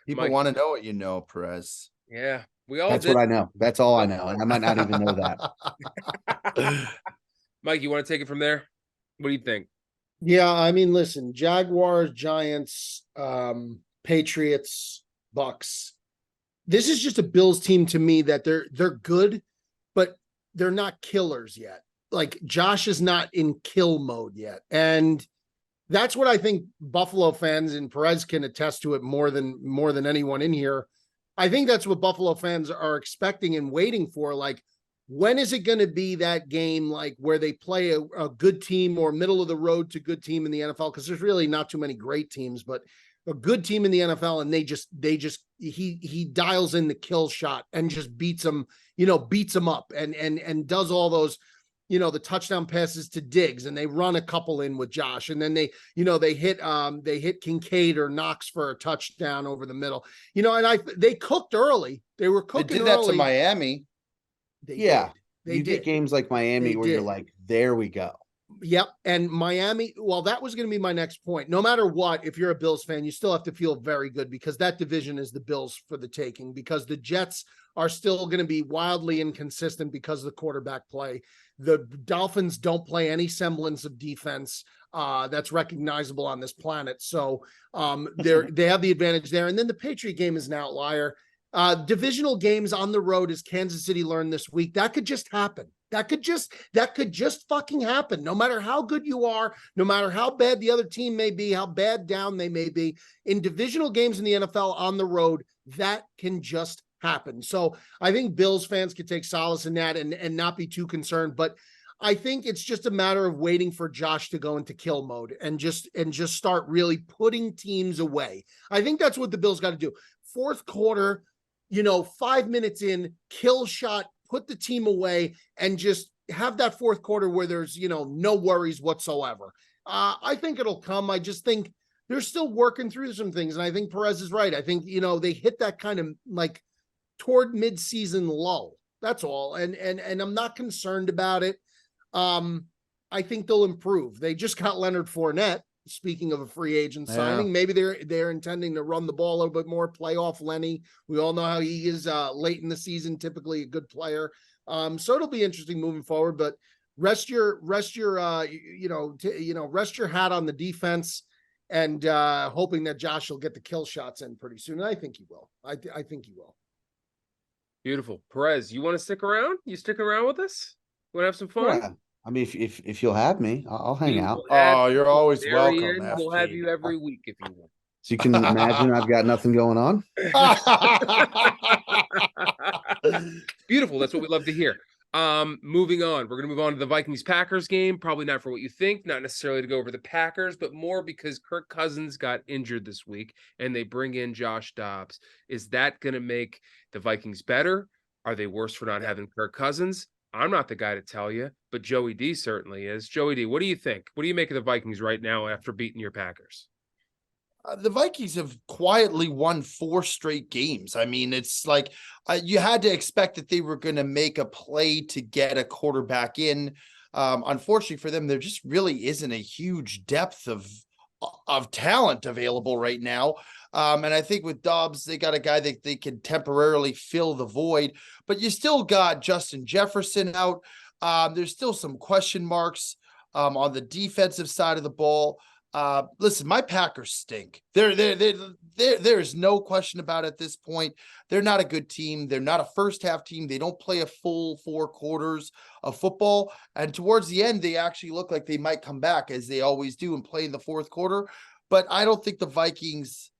People want to know what you know, Perez. Yeah, That's what I know. That's all I know, and I might not even know that. Mike, you want to take it from there? What do you think? Yeah, I mean, listen, Jaguars, Giants, Patriots, Bucks. This is just a Bills team to me that they're good, but they're not killers yet. Like, Josh is not in kill mode yet. And that's what I think Buffalo fans, and Perez can attest to it more than anyone in here. I think that's what Buffalo fans are expecting and waiting for. Like, when is it going to be that game, like, where they play a good team or middle of the road to good team in the NFL? Because there's really not too many great teams, but a good team in the NFL, and he dials in the kill shot and just beats them up and does all those, the touchdown passes to Diggs, and they run a couple in with Josh, and then they hit Kincaid or Knox for a touchdown over the middle, and they cooked early. They were cooking. They did that to Miami. They did games like Miami where you're like, there we go. Yep. And Miami, well, that was going to be my next point. No matter what, if you're a Bills fan, you still have to feel very good, because that division is the Bills for the taking, because the Jets are still going to be wildly inconsistent because of the quarterback play. The Dolphins don't play any semblance of defense that's recognizable on this planet. So they have the advantage there. And then the Patriot game is an outlier. Divisional games on the road, as Kansas City learned this week, that could just happen. That could just fucking happen. No matter how good you are, no matter how bad the other team may be, how bad down they may be, in divisional games in the NFL on the road, that can just happen. So I think Bills fans could take solace in that and not be too concerned. But I think it's just a matter of waiting for Josh to go into kill mode and just start really putting teams away. I think that's what the Bills got to do. Fourth quarter, 5 minutes in, kill shot, put the team away, and just have that fourth quarter where there's, no worries whatsoever. I think it'll come. I just think they're still working through some things. And I think Perez is right. I think, they hit that kind of like toward mid-season lull. That's all. And I'm not concerned about it. I think they'll improve. They just got Leonard Fournette. Speaking of a free agent signing, maybe they're intending to run the ball a little bit more, play off Lenny. We all know how he is late in the season, typically a good player. So it'll be interesting moving forward, but rest your hat on the defense, and hoping that Josh will get the kill shots in pretty soon. And I think he will. I think he will. Beautiful. Perez, you want to stick around? You stick around with us? Want to have some fun? Yeah. I mean, if you'll have me, I'll hang out. Oh, you're always welcome. We'll have you every week if you want. So you can imagine I've got nothing going on. Beautiful. That's what we love to hear. Moving on. We're going to move on to the Vikings-Packers game. Probably not for what you think, not necessarily to go over the Packers, but more because Kirk Cousins got injured this week and they bring in Josh Dobbs. Is that going to make the Vikings better? Are they worse for not having Kirk Cousins? I'm not the guy to tell you, but Joey D certainly is. Joey D, what do you think? What do you make of the Vikings right now after beating your Packers? The Vikings have quietly won 4 straight games. I mean, it's like you had to expect that they were going to make a play to get a quarterback in. Unfortunately for them, there just really isn't a huge depth of talent available right now. And I think with Dobbs, they got a guy that they can temporarily fill the void, but you still got Justin Jefferson out. There's still some question marks on the defensive side of the ball. Listen, my Packers stink. There's no question about it at this point. They're not a good team. They're not a first half team. They don't play a full 4 quarters of football. And towards the end, they actually look like they might come back, as they always do, and play in the fourth quarter. But I don't think the Vikings,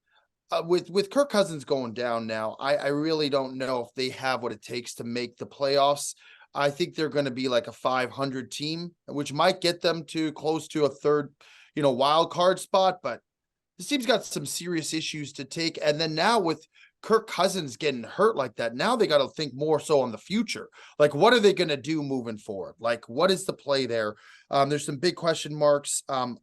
with Kirk Cousins going down now, I really don't know if they have what it takes to make the playoffs. I think they're going to be like a 500 team, which might get them to close to a third, wild card spot, but this team's got some serious issues to take. And then now with Kirk Cousins getting hurt like that, now they got to think more so on the future. Like, what are they going to do moving forward? Like, what is the play there? There's some big question marks.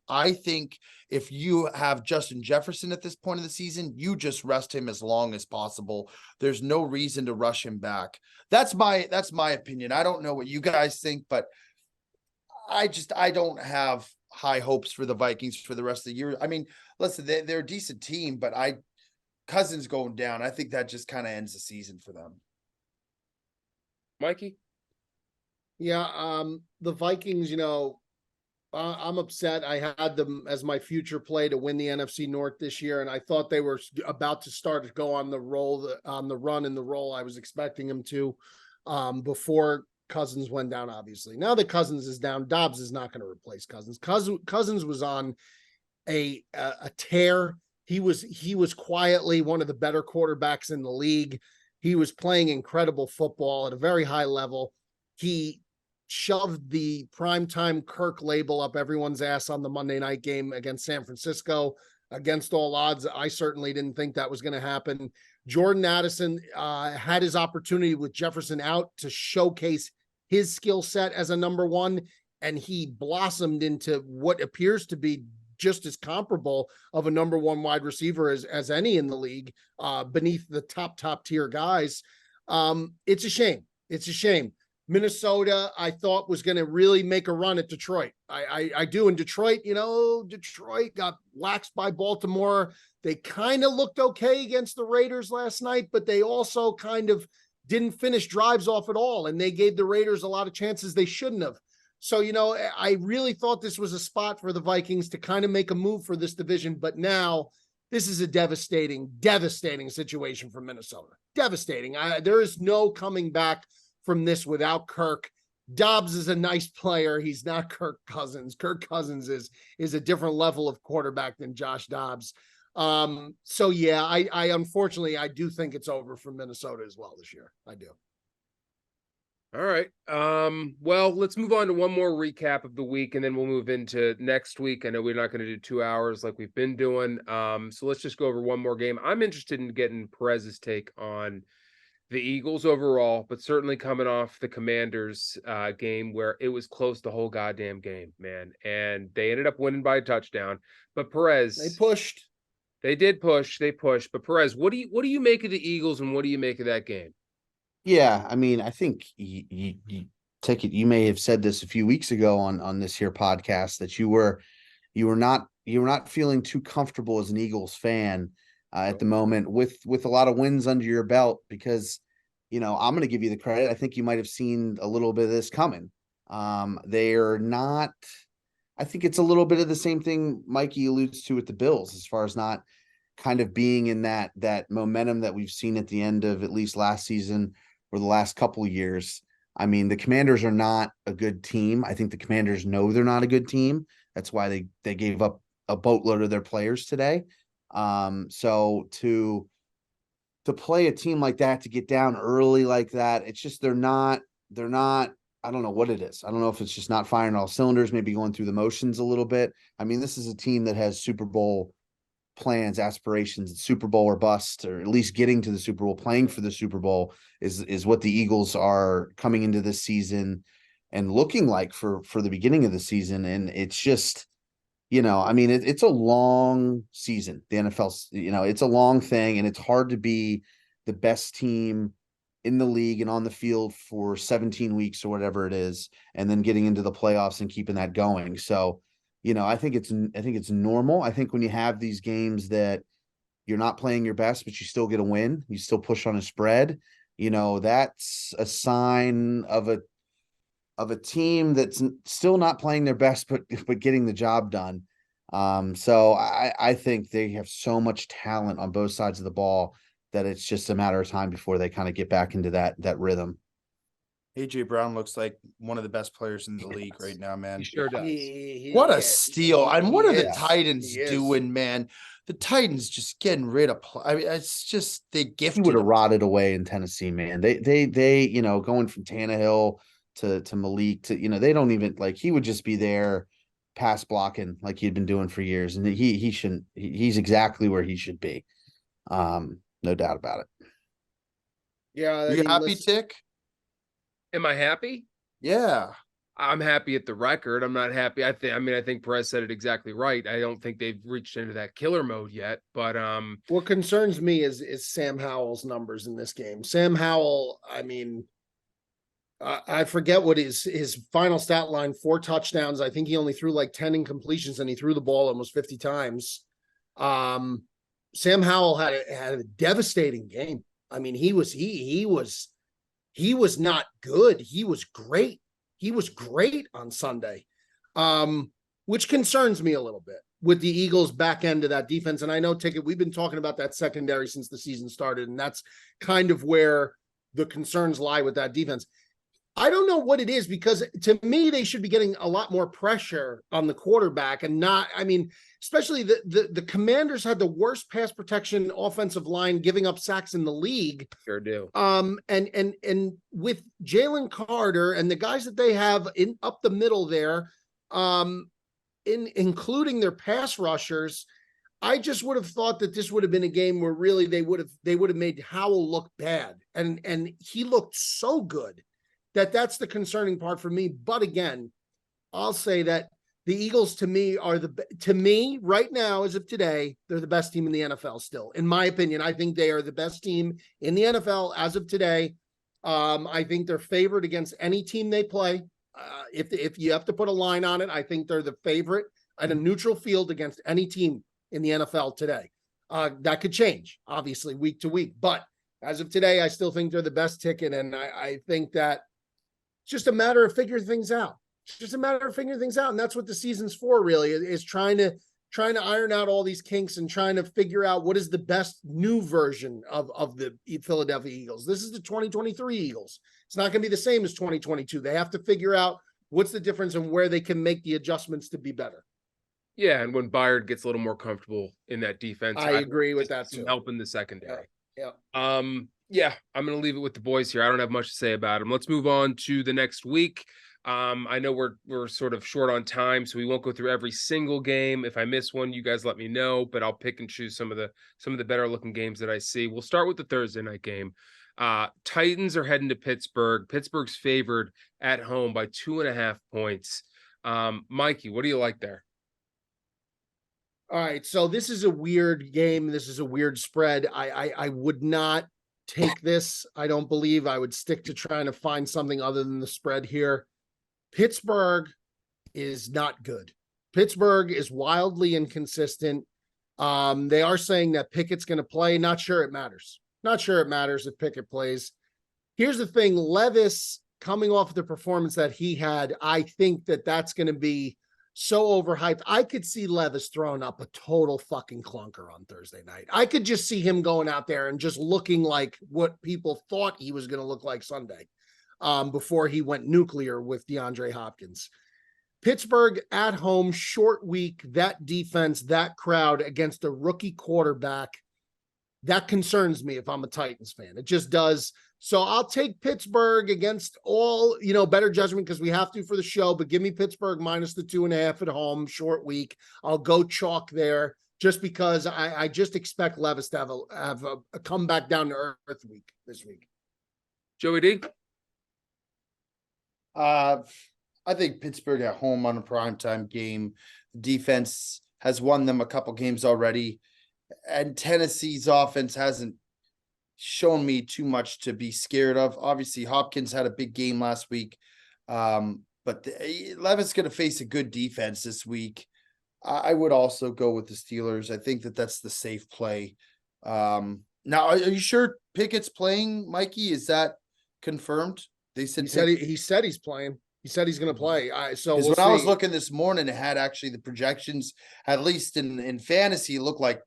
I think if you have Justin Jefferson at this point of the season, you just rest him as long as possible. There's no reason to rush him back. That's my opinion. I don't know what you guys think, but I don't have high hopes for the Vikings for the rest of the year. I mean, listen, they're a decent team, but Cousins going down, I think that just kind of ends the season for them. Mikey? Yeah, the Vikings, I'm upset. I had them as my future play to win the NFC North this year, and I thought they were about to start to go on the run and the roll I was expecting them to, before Cousins went down, obviously. Now that Cousins is down, Dobbs is not going to replace Cousins. Cousins was on a tear. He was quietly one of the better quarterbacks in the league. He was playing incredible football at a very high level. He shoved the primetime Kirk label up everyone's ass on the Monday night game against San Francisco. Against all odds, I certainly didn't think that was going to happen. Jordan Addison had his opportunity with Jefferson out to showcase his skill set as a number one, and he blossomed into what appears to be just as comparable of a number one wide receiver as any in the league, beneath the top tier guys. It's a shame. It's a shame. Minnesota, I thought, was going to really make a run at Detroit. I do. In Detroit, Detroit got waxed by Baltimore. They kind of looked okay against the Raiders last night, but they also kind of didn't finish drives off at all, and they gave the Raiders a lot of chances they shouldn't have. So, I really thought this was a spot for the Vikings to kind of make a move for this division, but now this is a devastating situation for Minnesota. Devastating. There is no coming back from this without Kirk. Dobbs is a nice player. He's not Kirk Cousins. Kirk Cousins is a different level of quarterback than Josh Dobbs. So yeah, I unfortunately, I do think it's over for Minnesota as well this year. I do. All right. Well, let's move on to one more recap of the week, and then we'll move into next week. I know we're not going to do 2 hours like we've been doing. So let's just go over one more game. I'm interested in getting Perez's take on the Eagles overall, but certainly coming off the Commanders game where it was close the whole goddamn game, man. And they ended up winning by a touchdown. But Perez, they pushed. They did push. They pushed. But Perez, what do you make of the Eagles, and what do you make of that game? Yeah, I mean, I think you take it. You may have said this a few weeks ago on this here podcast that you were not feeling too comfortable as an Eagles fan at the moment with a lot of wins under your belt, because I'm going to give you the credit. I think you might have seen a little bit of this coming. They're not. I think it's a little bit of the same thing Mikey alludes to with the Bills, as far as not kind of being in that momentum that we've seen at the end of at least last season or the last couple of years. I mean, the Commanders are not a good team. I think the Commanders know they're not a good team. That's why they gave up a boatload of their players today. So to play a team like that, to get down early like that, it's just they're not. I don't know what it is. I don't know if it's just not firing all cylinders, maybe going through the motions a little bit. I mean, this is a team that has Super Bowl plans, aspirations, Super Bowl or bust, or at least getting to the Super Bowl, playing for the Super Bowl is what the Eagles are coming into this season and looking like for the beginning of the season. And it's just, I mean, it's a long season. The NFL's, it's a long thing, and it's hard to be the best team in the league and on the field for 17 weeks or whatever it is, and then getting into the playoffs and keeping that going. So, I think it's normal. I think when you have these games that you're not playing your best, but you still get a win, you still push on a spread, that's a sign of a team that's still not playing their best, but getting the job done. So I think they have so much talent on both sides of the ball that it's just a matter of time before they kind of get back into that rhythm. AJ Brown looks like one of the best players in the league right now, He man. sure does. What a steal. And what are the is. Titans He is. doing, man? The Titans just getting rid of I mean, it's just they He gifted would have him. rotted away in Tennessee, man. They going from Tannehill to Malik to, they don't even like, he would just be there pass blocking like he'd been doing for years. And he shouldn't, he's exactly where he should be. No doubt about it. Yeah. You happy, Tick? Am I happy? Yeah. I'm happy at the record. I'm not happy. I think Perez said it exactly right. I don't think they've reached into that killer mode yet. But what concerns me is Sam Howell's numbers in this game. Sam Howell, I mean, I forget what his final stat line, 4 touchdowns. I think he only threw like 10 incompletions and he threw the ball almost 50 times. Sam Howell had a devastating game. I mean, he was not good. He was great. He was great on Sunday, which concerns me a little bit with the Eagles' back end of that defense. And I know, Ticket, we've been talking about that secondary since the season started, and that's kind of where the concerns lie with that defense. I don't know what it is, because to me, they should be getting a lot more pressure on the quarterback and not, I mean, especially the Commanders had the worst pass protection offensive line giving up sacks in the league. sure do. And with Jalen Carter and the guys that they have in up the middle there, including their pass rushers, I just would have thought that this would have been a game where really they would have made Howell look bad. And he looked so good that's the concerning part for me. But again, I'll say that the Eagles to me right now, as of today, they're the best team in the NFL still. In my opinion, I think they are the best team in the NFL as of today. I think they're favored against any team they play. If you have to put a line on it, I think they're the favorite at a neutral field against any team in the NFL today. That could change, obviously, week to week. But as of today, I still think they're the best ticket. And I think that it's just a matter of figuring things out. It's just a matter of figuring things out. And that's what the season's for, really, is trying to iron out all these kinks and trying to figure out what is the best new version of the Philadelphia Eagles. This is the 2023 Eagles. It's not going to be the same as 2022. They have to figure out what's the difference and where they can make the adjustments to be better. Yeah, and when Byard gets a little more comfortable in that defense, I agree with that too. Helping the secondary. Yeah. Yeah, I'm going to leave it with the boys here. I don't have much to say about them. Let's move on to the next week. I know we're sort of short on time, so we won't go through every single game. If I miss one, you guys let me know, but I'll pick and choose some of the better looking games that I see. We'll start with the Thursday night game. Titans are heading to Pittsburgh. Pittsburgh's favored at home by 2.5 points. Mikey, what do you like there? All right, so this is a weird game. This is a weird spread. I would not take this. I don't believe I would stick to trying to find something other than the spread here. Pittsburgh is not good. Pittsburgh is wildly inconsistent. They are saying that Pickett's going to play. Not sure it matters. Not sure it matters if Pickett plays. Here's the thing. Levis, coming off the performance that he had, I think that's going to be so overhyped. I could see Levis throwing up a total fucking clunker on Thursday night. I could just see him going out there and just looking like what people thought he was going to look like Sunday, before he went nuclear with DeAndre Hopkins. Pittsburgh at home, short week, that defense, that crowd against a rookie quarterback, that concerns me if I'm a Titans fan. It just does. So I'll take Pittsburgh against all, better judgment because we have to for the show, but give me Pittsburgh minus the 2.5 at home, short week. I'll go chalk there just because I just expect Levis to have a comeback down to earth week this week. Joey D? I think Pittsburgh at home on a primetime game. Defense has won them a couple games already, and Tennessee's offense hasn't shown me too much to be scared of. Obviously, Hopkins had a big game last week, but Levis is going to face a good defense this week. I would also go with the Steelers. I think that's the safe play. Now, are you sure Pickett's playing, Mikey? Is that confirmed? They said he said he's playing. He said he's going to play. So Because we'll when I was see. looking this morning, it had actually the projections, at least in fantasy, it looked like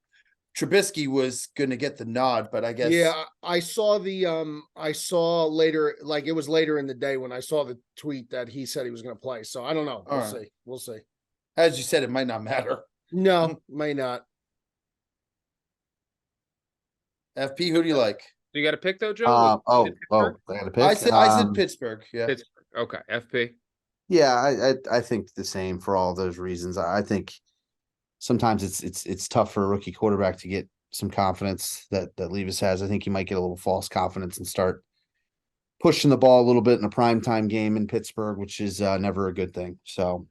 Trubisky was going to get the nod, but I guess Yeah, I saw I saw later, like it was later in the day when I saw the tweet that he said he was going to play. So I don't know. We'll see. We'll see. as you said, it might not matter. No, may not. FP, who do you like? You got a pick though, Joe? I got a pick. I said Pittsburgh. Yeah. Pittsburgh. Okay, FP. Yeah, I think the same for all those reasons. I think sometimes it's tough for a rookie quarterback to get some confidence that Levis has. I think he might get a little false confidence and start pushing the ball a little bit in a primetime game in Pittsburgh, which is never a good thing. So,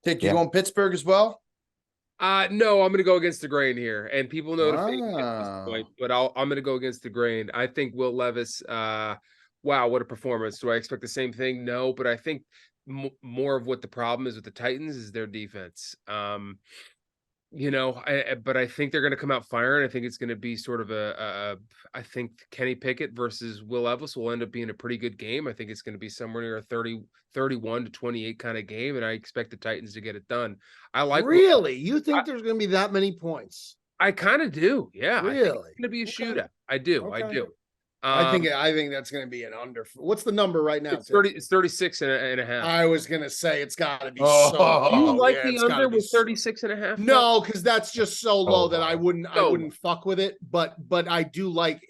Take you going Pittsburgh as well? No, I'm going to go against the grain here, and people know to fake it at this Wow. point, but I'm going to go against the grain. I think Will Levis. Wow, what a performance! Do I expect the same thing? No, but I think more of what the problem is with the Titans is their defense. But I think they're going to come out firing. I think it's going to be sort of I think Kenny Pickett versus Will Levis will end up being a pretty good game. I think it's going to be somewhere near a 31-28 kind of game, and I expect the Titans to get it done. I like Really? You think there's going to be that many points? I kind of do. Yeah. Really? I think it's going to be a shootout. I do. Okay. I do. I think that's going to be an under. What's the number right now? It's 30. It's 36 and a half. I was going to say it's got to be Oh. so. Do you low. like Yeah, the it's gotta under be with 36 and a half? No, because that's just so low that I wouldn't No. fuck with it. But I do like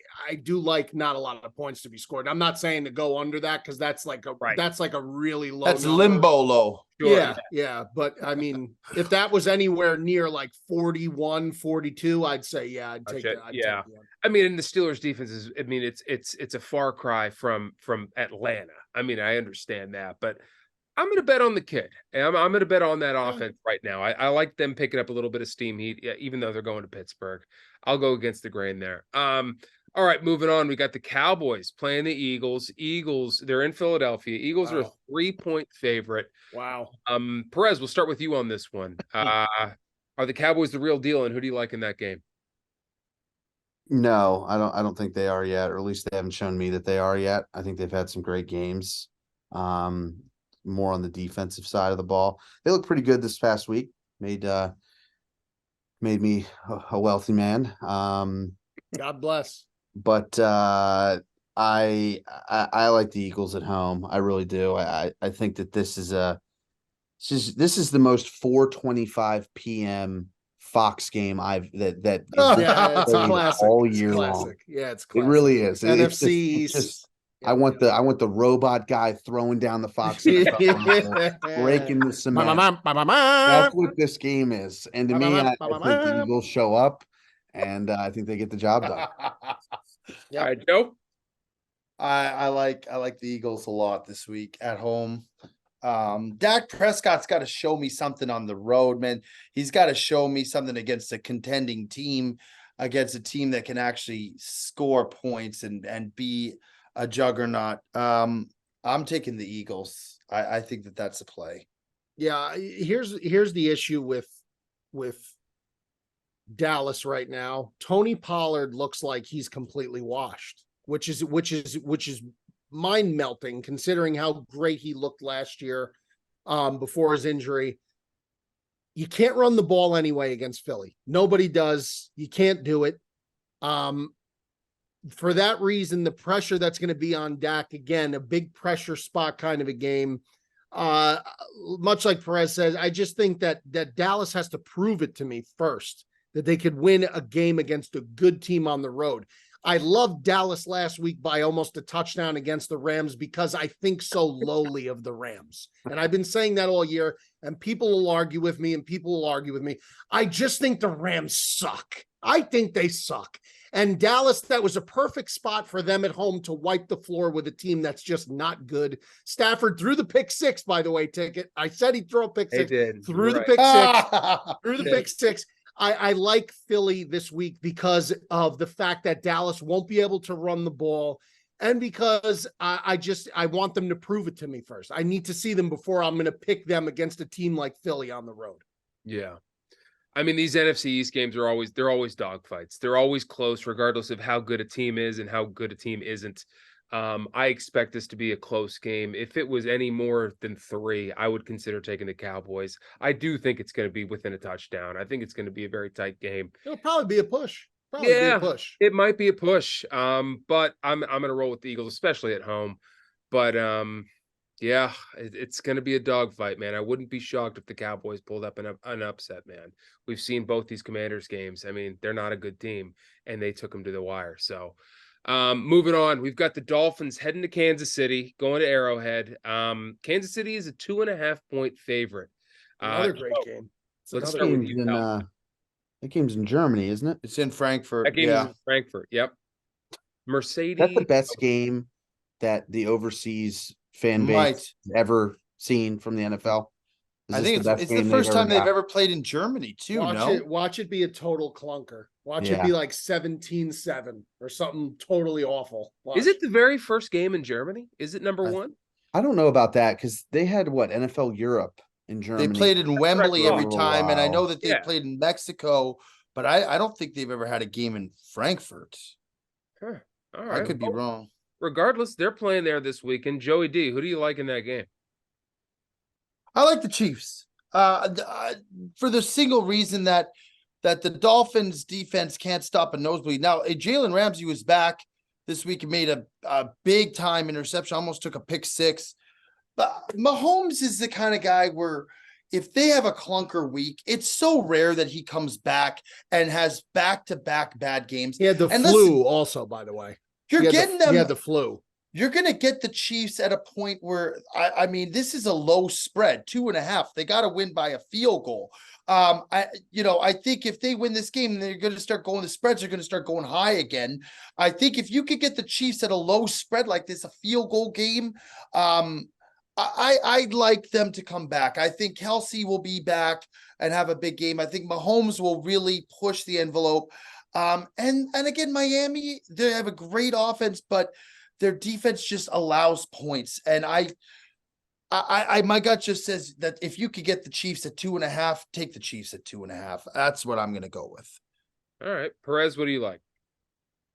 not a lot of points to be scored. I'm not saying to go under that because that's like a really low. That's number. limbo low. Sure. Yeah. But I mean, if that was anywhere near like 41, 42, I'd say yeah, I'd take that. Yeah. I mean, and the Steelers defense is. I mean, it's a far cry from Atlanta. I mean, I understand that, but I'm going to bet on the kid. I'm going to bet on that offense right now. I like them picking up a little bit of steam heat, even though they're going to Pittsburgh. I'll go against the grain there. All right, moving on. We got the Cowboys playing the Eagles. They're in Philadelphia. Eagles are a 3-point favorite. Wow. Perez, we'll start with you on this one. Are the Cowboys the real deal, and who do you like in that game? no, I don't think they are yet, or at least they haven't shown me that they are yet. I think they've had some great games. More on the defensive side of the ball. They look pretty good this past week. Made me a wealthy man. God bless. But I like the Eagles at home. I really do. I think that this is the most 4:25 p.m. Fox game that Yeah, it's classic. all year it's long. Yeah, it's It classic. really is. NFC. It's just I want the robot guy throwing down the Fox, breaking the cement. That's what this game is. And to me, I think the Eagles show up, and I think they get the job done. All right, Joe. I like the Eagles a lot this week at home. Dak Prescott's got to show me something on the road, man. He's got to show me something against a contending team, against a team that can actually score points and be a juggernaut. I'm taking the Eagles. I think that's a play. Yeah, here's the issue with Dallas right now. Tony Pollard looks like he's completely washed, which is mind melting considering how great he looked last year before his injury. You can't run the ball anyway against Philly. Nobody does. You can't do it. For that reason, the pressure that's going to be on Dak, again, a big pressure spot kind of a game. Much like Perez says, I just think that Dallas has to prove it to me first, that they could win a game against a good team on the road. I loved Dallas last week by almost a touchdown against the Rams because I think so lowly of the Rams. And I've been saying that all year, and people will argue with me, I just think the Rams suck. I think they suck. And Dallas, that was a perfect spot for them at home to wipe the floor with a team that's just not good. Stafford threw the pick six, by the way, Ticket. I said he'd throw a pick six. Threw the pick six. Threw the pick six. I like Philly this week because of the fact that Dallas won't be able to run the ball, and because I want them to prove it to me first. I need to see them before I'm going to pick them against a team like Philly on the road. Yeah. I mean, these NFC East games are always dogfights. They're always close, regardless of how good a team is and how good a team isn't. I expect this to be a close game. If it was any more than 3, I would consider taking the Cowboys. I do think it's going to be within a touchdown. I think it's going to be a very tight game. It'll probably be a push. It might be a push. But I'm going to roll with the Eagles, especially at home. But yeah, it's going to be a dogfight, man. I wouldn't be shocked if the Cowboys pulled up an upset, man. We've seen both these Commanders games. I mean, they're not a good team, and they took them to the wire. So, moving on, we've got the Dolphins heading to Kansas City, going to Arrowhead. Kansas City is a 2.5-point favorite. Another great game. Let's start with you. That game's in Germany, isn't it? It's in Frankfurt. That game is in Frankfurt. Yep. Mercedes. That's the best game that the overseas fan base ever seen from the NFL. I think it's the first time they've ever played in Germany too. Watch it be a total clunker. Watch it be like 17-7 or something totally awful. Is it the very first game in Germany? Is it number 1? I don't know about that because they had NFL Europe in Germany. They played in Wembley every time, and I know that they played in Mexico, but I don't think they've ever had a game in Frankfurt. Huh. All right. I could be wrong. Regardless, they're playing there this weekend. Joey D, who do you like in that game? I like the Chiefs for the single reason that the Dolphins defense can't stop a nosebleed. Now, Jalen Ramsey was back this week and made a big time interception, almost took a pick 6. But Mahomes is the kind of guy where if they have a clunker week, it's so rare that he comes back and has back-to-back bad games. He had the flu also, by the way. He had the flu. You're going to get the Chiefs at a point where, I mean, this is a low spread, 2.5. They got to win by a field goal. I think if they win this game, they're going to start going, the spreads are going to start going high again. I think if you could get the Chiefs at a low spread like this, a field goal game, I'd like them to come back. I think Kelsey will be back and have a big game. I think Mahomes will really push the envelope. And again, Miami, they have a great offense, but their defense just allows points. And I my gut just says that if you could get the Chiefs at 2.5, take the Chiefs at 2.5. That's what I'm going to go with. All right, Perez, what do you like?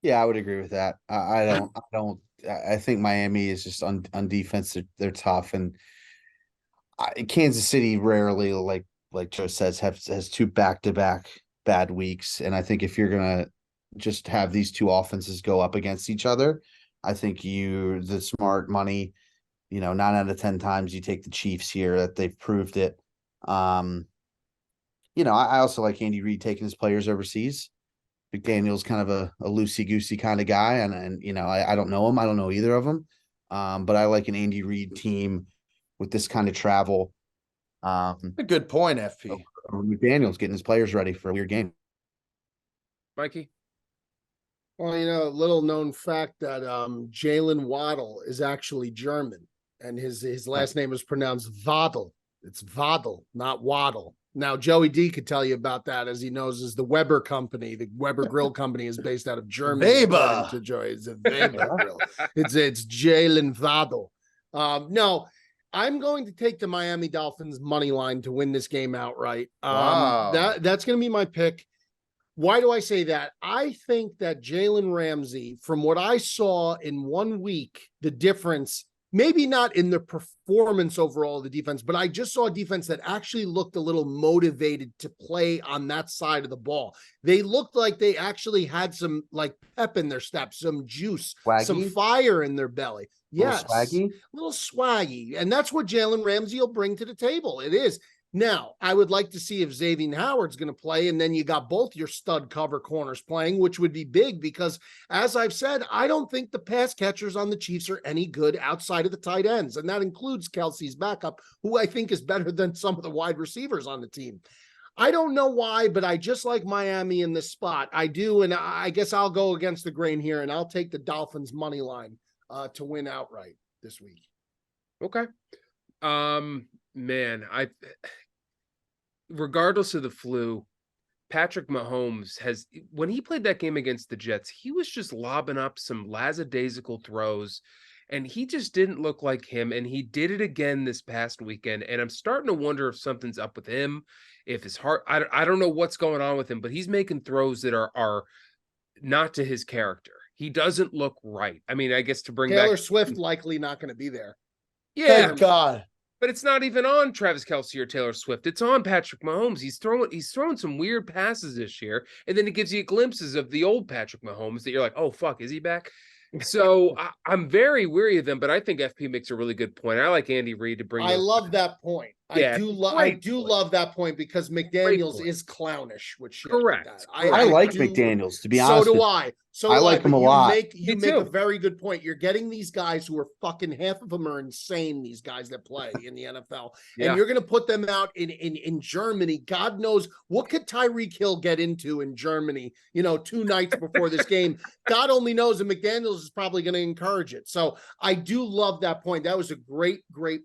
Yeah, I would agree with that. I think Miami is just on defense. They're tough, and Kansas City rarely, like Joe says, has 2 back-to-back bad weeks. And I think if you're gonna just have these 2 offenses go up against each other, I think the smart money, 9 out of 10 times you take the Chiefs here. That they've proved it. I also like Andy Reid taking his players overseas. McDaniel's kind of a loosey-goosey kind of guy, and I don't know him. I don't know either of them. But I like an Andy Reid team with this kind of travel. A good point, FP. McDaniel's getting his players ready for a weird game. Mikey? Well, a little known fact that Jalen Waddle is actually German, and his last name is pronounced Waddle. It's Waddle, not Waddle. Now, Joey D could tell you about that, as he knows, is the Weber company. The Weber Grill Company is based out of Germany. Weber. To Joey, it's a Weber Grill. It's Jalen Waddle. No, I'm going to take the Miami Dolphins money line to win this game outright. Wow. That's going to be my pick. Why do I say that? I think that Jalen Ramsey, from what I saw in 1 week, the difference, maybe not in the performance overall of the defense, but I just saw a defense that actually looked a little motivated to play on that side of the ball. They looked like they actually had some pep in their step, some juice, some fire in their belly. Yes. A little swaggy. And that's what Jalen Ramsey will bring to the table. It is. Now, I would like to see if Xavier Howard's going to play, and then you got both your stud cover corners playing, which would be big because, as I've said, I don't think the pass catchers on the Chiefs are any good outside of the tight ends, and that includes Kelsey's backup, who I think is better than some of the wide receivers on the team. I don't know why, but I just like Miami in this spot. I do, and I guess I'll go against the grain here, and I'll take the Dolphins money line to win outright this week. Okay. Man, regardless of the flu, Patrick Mahomes when he played that game against the Jets, he was just lobbing up some lackadaisical throws, and he just didn't look like him. And he did it again this past weekend. And I'm starting to wonder if something's up with him, if his heart, I don't know what's going on with him, but he's making throws that are not to his character. He doesn't look right. I mean, I guess to bring Taylor back Swift likely not going to be there. yeah, Thank God. but it's not even on Travis Kelce or Taylor Swift. It's on Patrick Mahomes. He's throwing some weird passes this year, and then it gives you glimpses of the old Patrick Mahomes that you're like, oh fuck, is he back? So I'm very weary of them, but I think FP makes a really good point. I like Andy Reid to bring. I love that point. Yeah, I do love that point because McDaniels is clownish with shit. Correct. Like that. I like do, McDaniels, to be so honest. do I. So I like him a lot. You make a very good point. You're getting these guys who are fucking, half of them are insane, these guys that play in the NFL. And you're going to put them out in Germany. God knows what could Tyreek Hill get into in Germany, 2 nights before this game. God only knows, and McDaniels is probably going to encourage it. So I do love that point. That was a great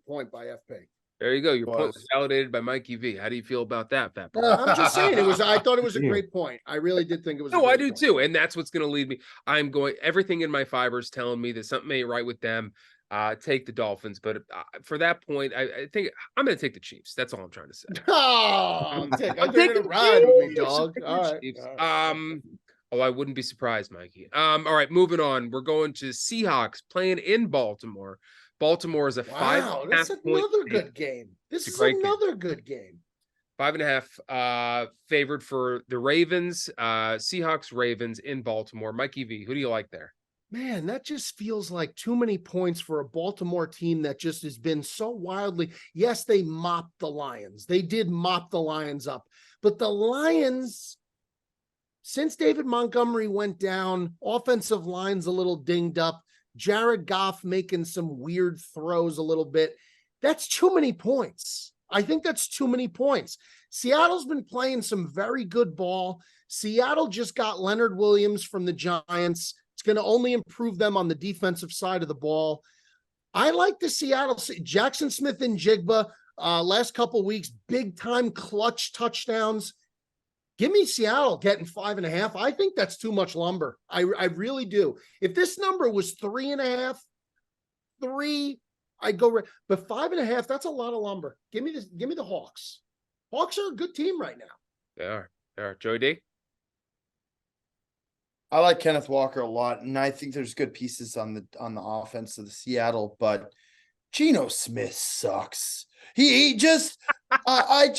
point by FP. There you go. Your point was validated by Mikey V. How do you feel about that, Fat Perez? I'm just saying I thought it was a great point. I really did think it was. No, I do too. And that's what's going to lead me. Everything in my fibers telling me that something ain't right with them. Take the Dolphins. But for that point, I think I'm going to take the Chiefs. That's all I'm trying to say. I'm taking a ride with me, dog. All right. Oh, I wouldn't be surprised, Mikey. All right, moving on. We're going to Seahawks playing in Baltimore. Baltimore is a 5.5 That's another good game. This is another good game. 5.5 favored for the Ravens, Seahawks, Ravens in Baltimore. Mikey V, who do you like there? Man, that just feels like too many points for a Baltimore team that just has been so wildly. Yes, they mopped the Lions. They did mop the Lions up. But the Lions, since David Montgomery went down, offensive line's a little dinged up. Jared Goff making some weird throws a little bit. That's too many points. I think that's too many points. Seattle's been playing some very good ball. Seattle just got Leonard Williams from the Giants. It's going to only improve them on the defensive side of the ball. I like the Seattle. Jackson Smith and Jigba last couple weeks, big time clutch touchdowns. Give me Seattle getting 5.5. I think that's too much lumber. I really do. If this number was 3.5, 3, I'd go. But 5.5, that's a lot of lumber. Give me the Hawks. Hawks are a good team right now. They are. Joey D? I like Kenneth Walker a lot, and I think there's good pieces on the offense of the Seattle, but Geno Smith sucks. He just I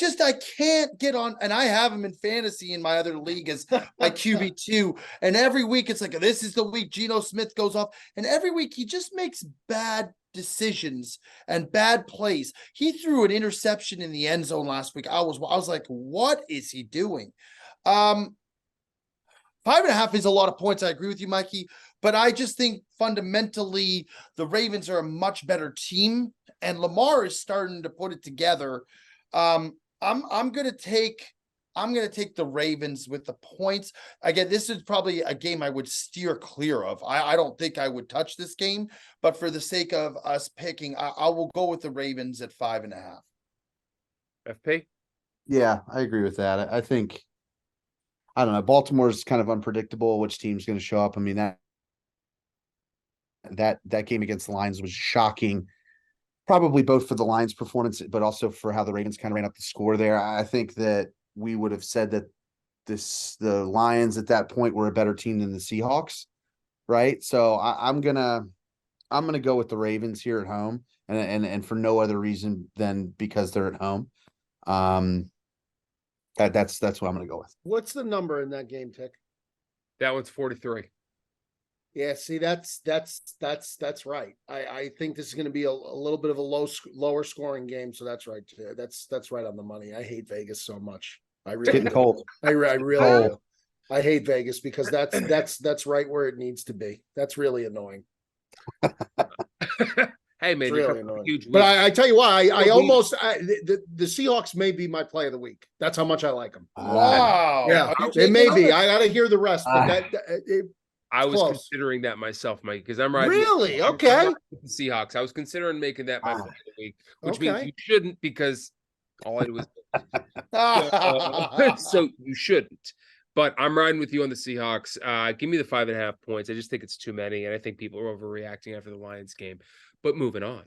can't get on, and I have him in fantasy in my other league as my QB2, and every week it's like, this is the week Geno Smith goes off, and every week he just makes bad decisions and bad plays. He threw an interception in the end zone last week. I was like, what is he doing? 5.5 is a lot of points. I agree with you, Mikey, but I just think fundamentally the Ravens are a much better team, and Lamar is starting to put it together. I'm gonna take the Ravens with the points. Again, this is probably a game I would steer clear of. I don't think I would touch this game, but for the sake of us picking, I will go with the Ravens at 5.5. FP? Yeah, I agree with that. I think, I don't know, Baltimore's kind of unpredictable which team's going to show up. I mean, that game against the Lions was shocking, probably both for the Lions' performance, but also for how the Ravens kind of ran up the score there. I think that we would have said that the Lions at that point were a better team than the Seahawks, right? So I'm gonna go with the Ravens here at home, and for no other reason than because they're at home. That's what I'm gonna go with. What's the number in that game, Tick? That one's 43. Yeah, see, that's right. I think this is going to be a little bit of a lower scoring game, so that's right. That's right on the money. I hate Vegas so much. I really Getting cold. I really do. I hate Vegas because that's right where it needs to be. That's really annoying. Hey man, really annoying. Huge but I tell you why, the Seahawks may be my play of the week. That's how much I like them. Wow. Yeah, it may be. I got to hear the rest, but I was close. Considering that myself, Mike, because I'm right. Really? Okay. The Seahawks. I was considering making that my play of the week, which means you shouldn't, because all I do is so you shouldn't. But I'm riding with you on the Seahawks. Give me the 5.5 points. I just think it's too many, and I think people are overreacting after the Lions game. But moving on,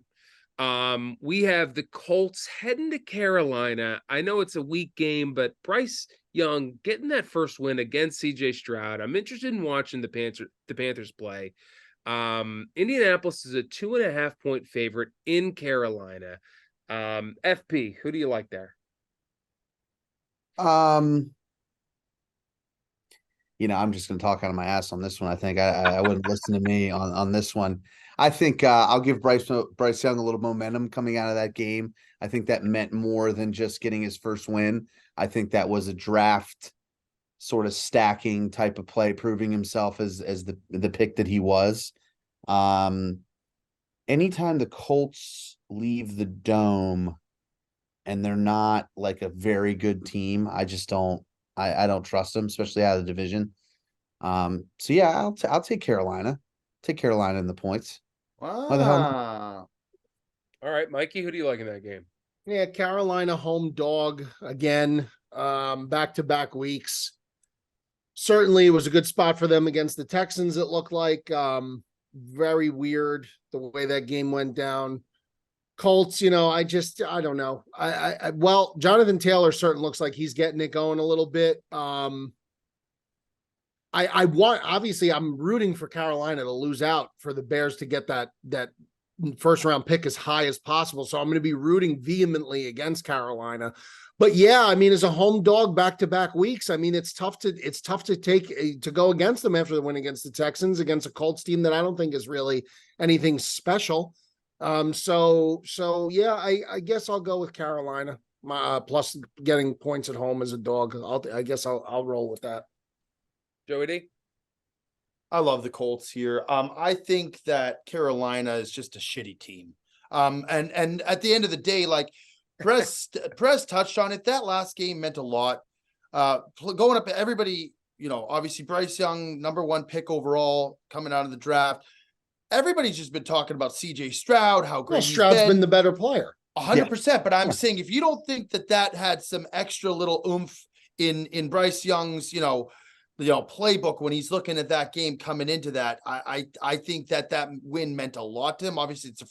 We have the Colts heading to Carolina. I know it's a weak game, but Bryce Young getting that first win against CJ Stroud. I'm interested in watching the Panthers play. Indianapolis is a 2.5-point favorite in Carolina. FP, who do you like there? I'm just going to talk out of my ass on this one. I think I wouldn't listen to me on this one. I think I'll give Bryce Young a little momentum coming out of that game. I think that meant more than just getting his first win. I think that was a draft sort of stacking type of play, proving himself as the pick that he was. Anytime the Colts leave the dome and they're not like a very good team, I just don't. I don't trust them, especially out of the division. So yeah, I'll take Carolina. Take Carolina in the points. Wow. Why the hell not? All right, Mikey, who do you like in that game? Yeah, Carolina home dog again, back-to-back weeks. Certainly it was a good spot for them against the Texans, it looked like. Very weird the way that game went down. Colts, I don't know. Well, Jonathan Taylor certainly looks like he's getting it going a little bit. Obviously I'm rooting for Carolina to lose out, for the Bears to get that first round pick as high as possible. So I'm going to be rooting vehemently against Carolina. But yeah, as a home dog back-to-back weeks, it's tough to go against them after the win against the Texans, against a Colts team that I don't think is really anything special. So yeah, I guess I'll go with Carolina. Plus getting points at home as a dog. I'll roll with that. Joey D? I love the Colts here. I think that Carolina is just a shitty team. And at the end of the day, like Perez touched on it, that last game meant a lot. Going up, everybody, obviously Bryce Young, number 1 pick overall coming out of the draft. Everybody's just been talking about CJ Stroud, how great Stroud's been the better player. 100%. But I'm saying, if you don't think that had some extra little oomph in Bryce Young's, playbook when he's looking at that game coming into that, I think that win meant a lot to him. Obviously, it's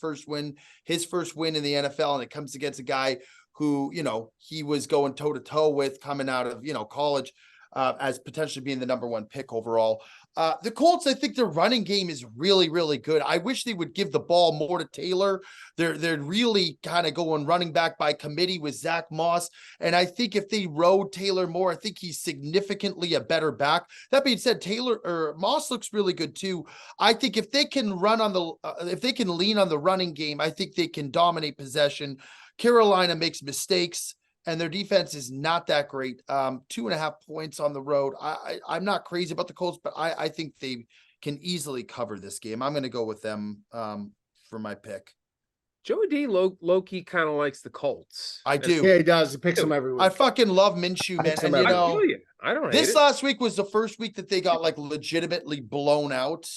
his first win in the NFL, and it comes against a guy who, he was going toe to toe with coming out of, college, as potentially being the number 1 pick overall. The Colts, I think their running game is really, really good. I wish they would give the ball more to Taylor. They're really kind of going running back by committee with Zach Moss. And I think if they rode Taylor more, I think he's significantly a better back. That being said, Moss looks really good too. I think if they can if they can lean on the running game, I think they can dominate possession. Carolina makes mistakes, and their defense is not that great. 2.5 points on the road. I'm not crazy about the Colts, but I think they can easily cover this game. I'm going to go with them for my pick. Joey D low-key kind of likes the Colts. I do. Yeah, he does. He picks them every week. I fucking love Minshew, man. And I feel you. I don't hate this it. last week was the first week that they got like legitimately blown out.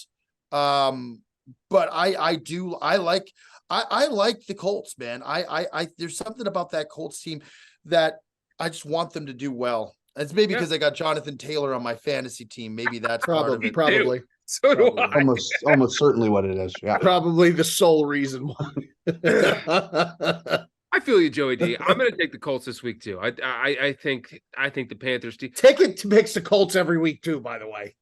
But I like the Colts, man. I there's something about that Colts team that I just want them to do well. It's maybe because I got Jonathan Taylor on my fantasy team. Maybe that's probably. So do I. Almost certainly what it is. Yeah. Probably the sole reason why. I feel you, Joey D. I'm going to take the Colts this week too. I think the Panthers team. Ticket picks the Colts every week too, by the way.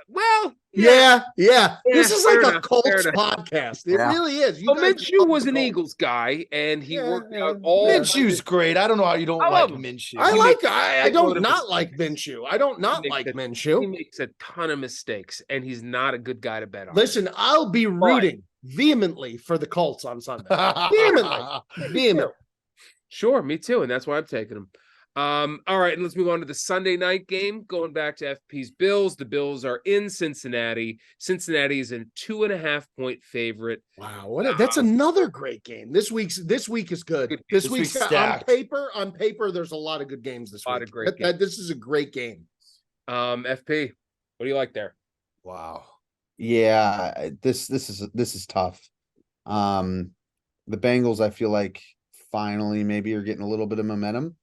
Well, yeah. This is like a Colts enough. podcast. It really is. Well, Minshew was an Eagles guy, and he worked out all. Minshew's great. I don't know how you don't like Minshew. I don't not like Minshew. I don't not like Minshew. He makes a ton of mistakes, and he's not a good guy to bet on. Listen, I'll be rooting vehemently for the Colts on Sunday. Vehemently. Sure, me too, and that's why I'm taking them. All right, and let's move on to the Sunday night game. Going back to FP's Bills, the Bills are in Cincinnati. Cincinnati is a 2.5-point favorite. Wow, that's another great game. This week is good. This week's on paper. There's a lot of good games this week. A lot of great games. This is a great game. FP, what do you like there? Wow. Yeah, this is tough. The Bengals, I feel like finally maybe are getting a little bit of momentum.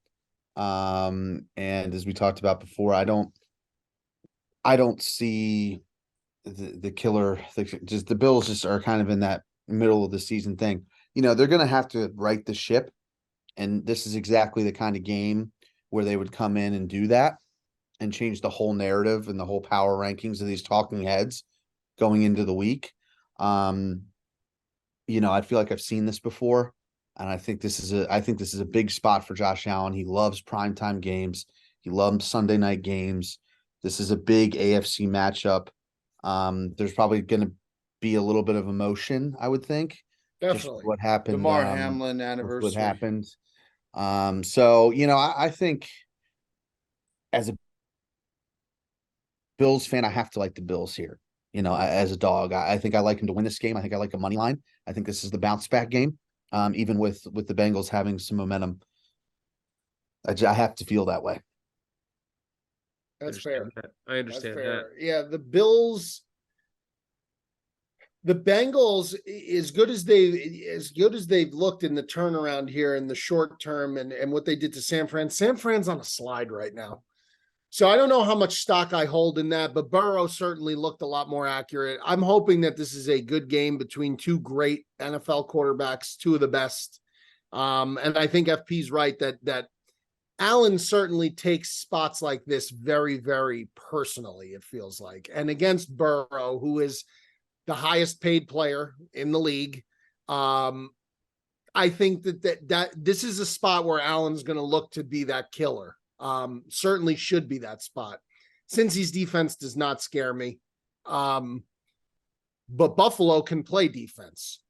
And as we talked about before, I don't see the killer. The Bills just are kind of in that middle of the season thing. they're going to have to right the ship. And this is exactly the kind of game where they would come in and do that and change the whole narrative and the whole power rankings of these talking heads going into the week. I feel like I've seen this before, and I think this is a big spot for Josh Allen. He loves primetime games. He loves Sunday night games. This is a big AFC matchup. There's probably going to be a little bit of emotion, I would think. Definitely. Just what happened. Damar Hamlin anniversary. What happened. I think as a Bills fan, I have to like the Bills here. As a dog, I think I like him to win this game. I think I like a money line. I think this is the bounce back game. Even with the Bengals having some momentum, I have to feel that way. That's fair. I understand that. Yeah, the Bengals, as good as they've looked in the turnaround here in the short term, and what they did to San Fran's on a slide right now. So I don't know how much stock I hold in that, but Burrow certainly looked a lot more accurate. I'm hoping that this is a good game between two great NFL quarterbacks, two of the best. And I think FP's right that Allen certainly takes spots like this very, very personally, it feels like. And against Burrow, who is the highest paid player in the league, I think that this is a spot where Allen's going to look to be that killer. Certainly should be that spot. Cincy's defense does not scare me. But Buffalo can play defense.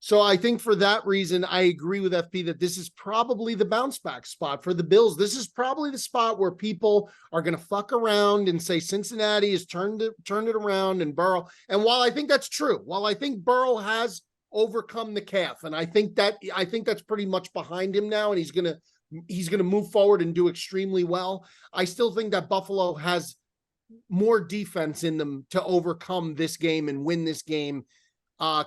So I think for that reason, I agree with FP that this is probably the bounce back spot for the Bills. This is probably the spot where people are going to fuck around and say Cincinnati has turned it around and Burrow. And while I think that's true, while I think Burrow has overcome the calf, and I think that's pretty much behind him now, and he's going to move forward and do extremely well. I still think that Buffalo has more defense in them to overcome this game and win this game,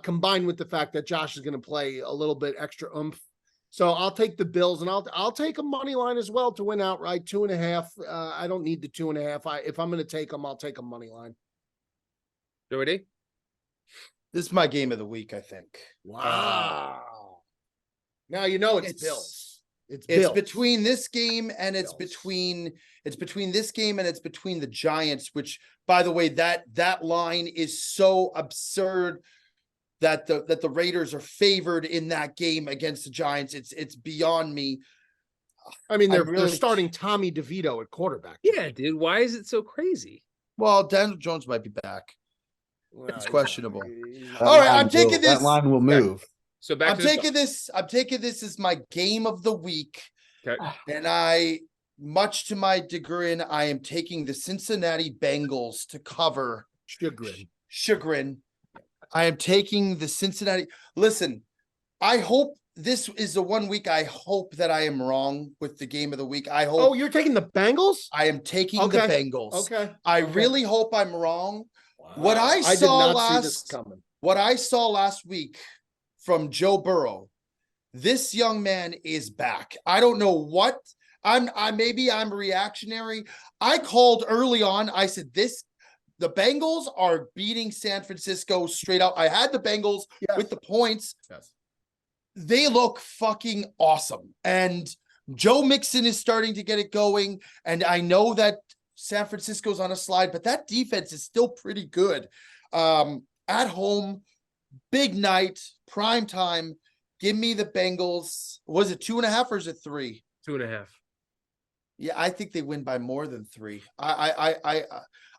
combined with the fact that Josh is going to play a little bit extra oomph. So I'll take the Bills, and I'll take a money line as well to win outright 2.5. I don't need the 2.5. If I'm going to take them, I'll take a money line. Joey? This is my game of the week, I think. Wow. Now it's Bills. It's between this game and it's between this game and it's between the Giants, which, by the way, that line is so absurd that the Raiders are favored in that game against the Giants. It's beyond me. I mean, they're starting Tommy DeVito at quarterback. Yeah, dude. Why is it so crazy? Well, Daniel Jones might be back. Well, it's questionable. All right, I'm taking this. That line will move. So I'm taking this as my game of the week. Okay. And much to my chagrin, I am taking the Cincinnati Bengals to cover. Chagrin. I am taking the Cincinnati. Listen, I hope this is the one week I hope that I am wrong with the game of the week. I hope. Oh, you're taking the Bengals? I am taking the Bengals. Okay. I really hope I'm wrong. Wow. What I did not see this coming. What I saw last week from Joe Burrow, this young man is back. I don't know what maybe I'm reactionary. I called early on. I said the Bengals are beating San Francisco straight out. I had the Bengals with the points. Yes. They look fucking awesome. And Joe Mixon is starting to get it going. And I know that San Francisco's on a slide, but that defense is still pretty good. At home, big night, prime time. Give me the Bengals. Was it 2.5 or is it 3? 2.5. Yeah, I think they win by more than 3. I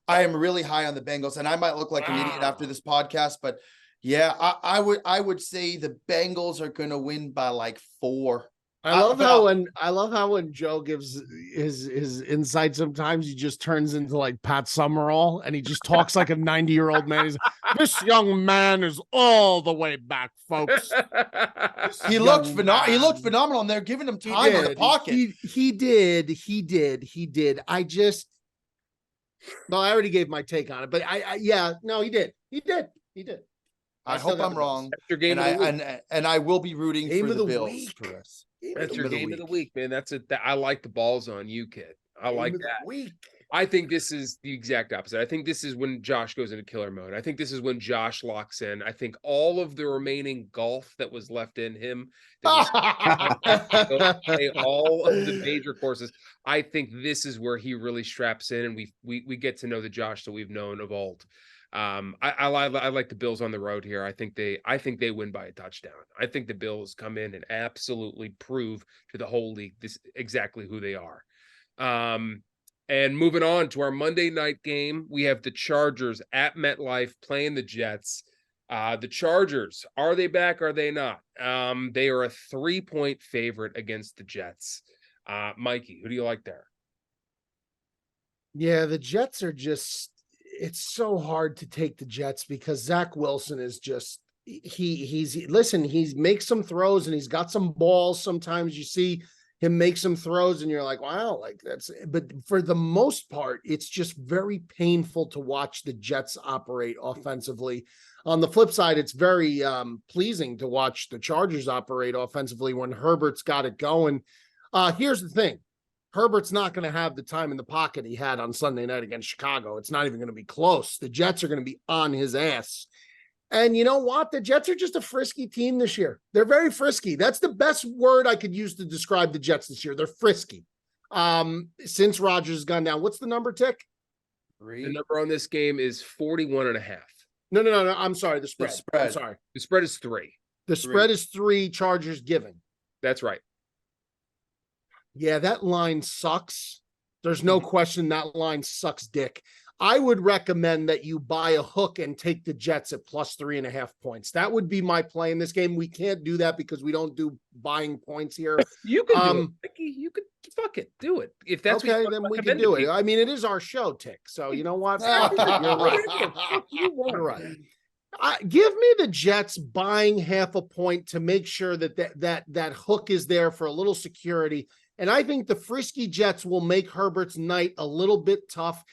am really high on the Bengals, and I might look like an idiot after this podcast, but yeah, I would say the Bengals are going to win by like 4. I love how when Joe gives his insight, sometimes he just turns into like Pat Summerall and he just talks like a 90-year-old man. He's this young man is all the way back, folks. He looked phenomenal, and they're giving him time in the pocket. He did. I already gave my take on it, but he did. I hope I'm wrong. And I will be rooting for the Bills. That's your game of the week, man. I like the balls on you, kid. I like that. I think this is the exact opposite. I think this is when Josh goes into killer mode. I think this is when Josh locks in. I think all of the remaining golf that was left in him, play all of the major courses. I think this is where he really straps in, and we get to know the Josh that we've known of old. I like the Bills on the road here. I think they win by a touchdown. I think the Bills come in and absolutely prove to the whole league this exactly who they are. And moving on to our Monday night game, we have the Chargers at MetLife playing the Jets. The Chargers, are they back? Are they not? They are a 3-point favorite against the Jets. Mikey, who do you like there? Yeah, the Jets are just, it's so hard to take the Jets because Zach Wilson is just, he makes some throws and he's got some balls. Sometimes you see him make some throws and you're like, wow, like but for the most part, it's just very painful to watch the Jets operate offensively. On the flip side, it's very pleasing to watch the Chargers operate offensively when Herbert's got it going. Here's the thing. Herbert's not going to have the time in the pocket he had on Sunday night against Chicago. It's not even going to be close. The Jets are going to be on his ass. And you know what? The Jets are just a frisky team this year. They're very frisky. That's the best word I could use to describe the Jets this year. They're frisky. Since Rodgers has gone down, what's the number, Tick? 3. The number on this game is 41.5. No. I'm sorry. The spread. I'm sorry. The spread is 3. The spread is 3, Chargers given. That's right. Yeah, that line sucks. There's no question that line sucks dick. I would recommend that you buy a hook and take the Jets at plus 3.5 points. That would be my play in this game. We can't do that because we don't do buying points here. You can do it. You could fuck it. Do it. If that's okay, then we can do it. I mean, it is our show, Tick. So you know what? You're right. You're right. Give me the Jets buying half a point to make sure that hook is there for a little security. And I think the frisky Jets will make Herbert's night a little bit tough.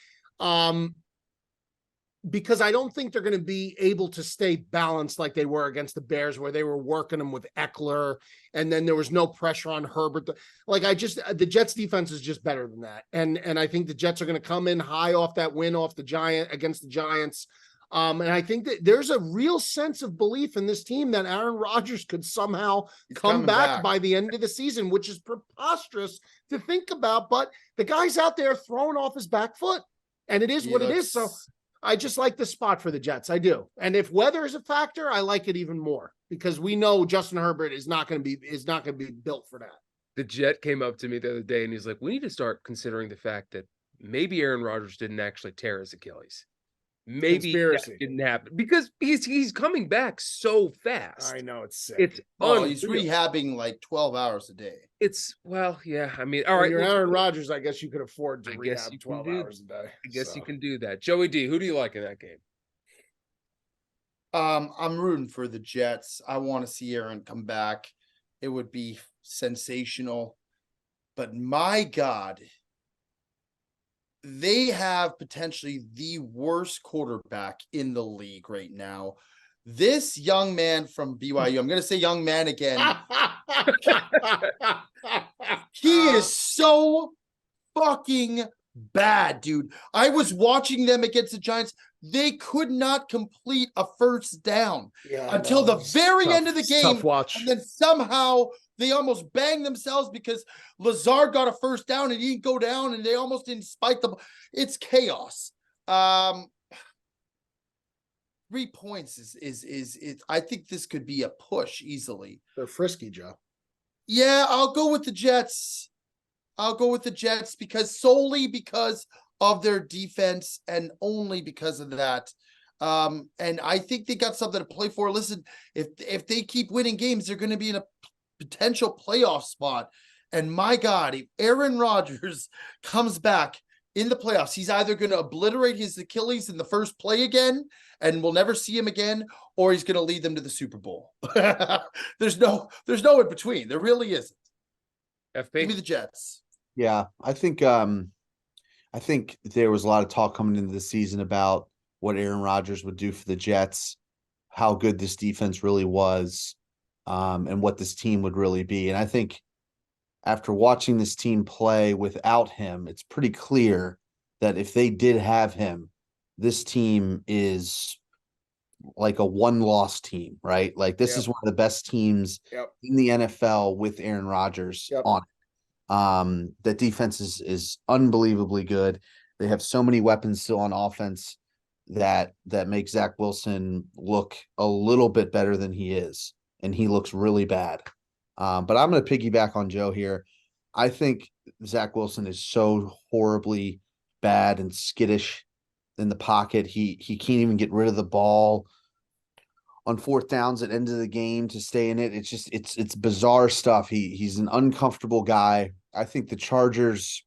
Because I don't think they're going to be able to stay balanced like they were against the Bears, where they were working them with Eckler and then there was no pressure on Herbert. The Jets defense is just better than that. And I think the Jets are going to come in high off that win against the Giants. And I think that there's a real sense of belief in this team that Aaron Rodgers could somehow come back by the end of the season, which is preposterous to think about, but the guy's out there throwing off his back foot. And it is what it is. So I just like the spot for the Jets. I do. And if weather is a factor, I like it even more because we know Justin Herbert is not going to be built for that. The Jet came up to me the other day and he's like, we need to start considering the fact that maybe Aaron Rodgers didn't actually tear his Achilles. Maybe that didn't happen because he's coming back so fast. I know, it's sick. He's rehabbing like 12 hours a day. Yeah. I mean, all right. You're Aaron Rodgers. I guess you could afford to rehab 12 hours a day. I guess you can do that. Joey D, who do you like in that game? I'm rooting for the Jets. I want to see Aaron come back. It would be sensational. But my God, they have potentially the worst quarterback in the league right now. This young man from BYU, I'm going to say young man again. He is so fucking bad, dude. I was watching them against the Giants. They could not complete a first down until the very end of the game. Tough watch. And then somehow they almost banged themselves because Lazard got a first down and he didn't go down and they almost didn't spike the. It's chaos. 3 points is I think this could be a push easily. They're frisky, Joe. Yeah, I'll go with the Jets. Solely because of their defense and only because of that. And I think they got something to play for. Listen, if they keep winning games, they're going to be in a potential playoff spot. And my God, if Aaron Rodgers comes back in the playoffs, he's either going to obliterate his Achilles in the first play again, and we'll never see him again, or he's going to lead them to the Super Bowl. There's no in between. There really isn't. FP? Give me the Jets. Yeah, I think there was a lot of talk coming into the season about what Aaron Rodgers would do for the Jets, how good this defense really was, and what this team would really be. And I think after watching this team play without him, it's pretty clear that if they did have him, this team is like a one-loss team, right? Like this is one of the best teams in the NFL with Aaron Rodgers on it. The defense is unbelievably good. They have so many weapons still on offense that make Zach Wilson look a little bit better than he is, and he looks really bad. But I'm going to piggyback on Joe here. I think Zach Wilson is so horribly bad and skittish in the pocket. He can't even get rid of the ball on fourth downs at end of the game to stay in it. It's just it's bizarre stuff. He's an uncomfortable guy. I think the Chargers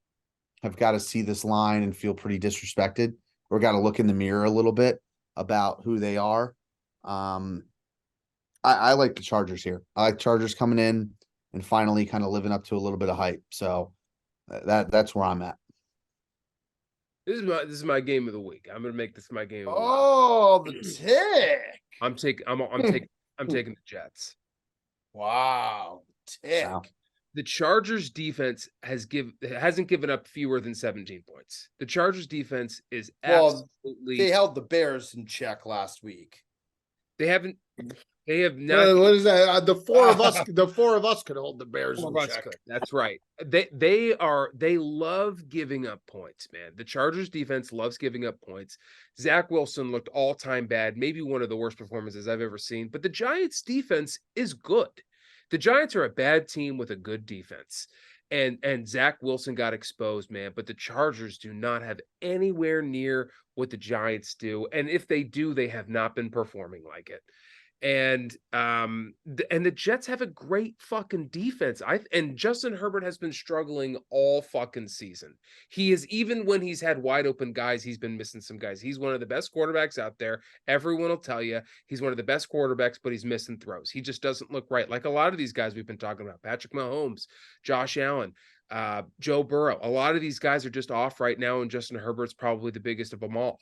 have got to see this line and feel pretty disrespected, or got to look in the mirror a little bit about who they are. I like the Chargers here. I like Chargers coming in and finally kind of living up to a little bit of hype. So that's where I'm at. This is my game of the week. I'm gonna make this my game of the week. Oh, the tick. I'm taking the Jets. Wow. Tick. Wow. The Chargers defense hasn't given up fewer than 17 points. The Chargers defense is absolutely. They held the Bears in check last week. They have not. What is that? The four of us could hold the Bears in check. That's right. They love giving up points, man. The Chargers defense loves giving up points. Zach Wilson looked all-time bad, maybe one of the worst performances I've ever seen, but the Giants defense is good. The Giants are a bad team with a good defense. And Zach Wilson got exposed, man, but the Chargers do not have anywhere near what the Giants do. And if they do, they have not been performing like it. And the Jets have a great fucking defense. And Justin Herbert has been struggling all fucking season. He is, even when he's had wide open guys, he's been missing some guys. He's one of the best quarterbacks out there. Everyone will tell you he's one of the best quarterbacks, but he's missing throws. He just doesn't look right. Like a lot of these guys we've been talking about, Patrick Mahomes, Josh Allen, Joe Burrow. A lot of these guys are just off right now, and Justin Herbert's probably the biggest of them all.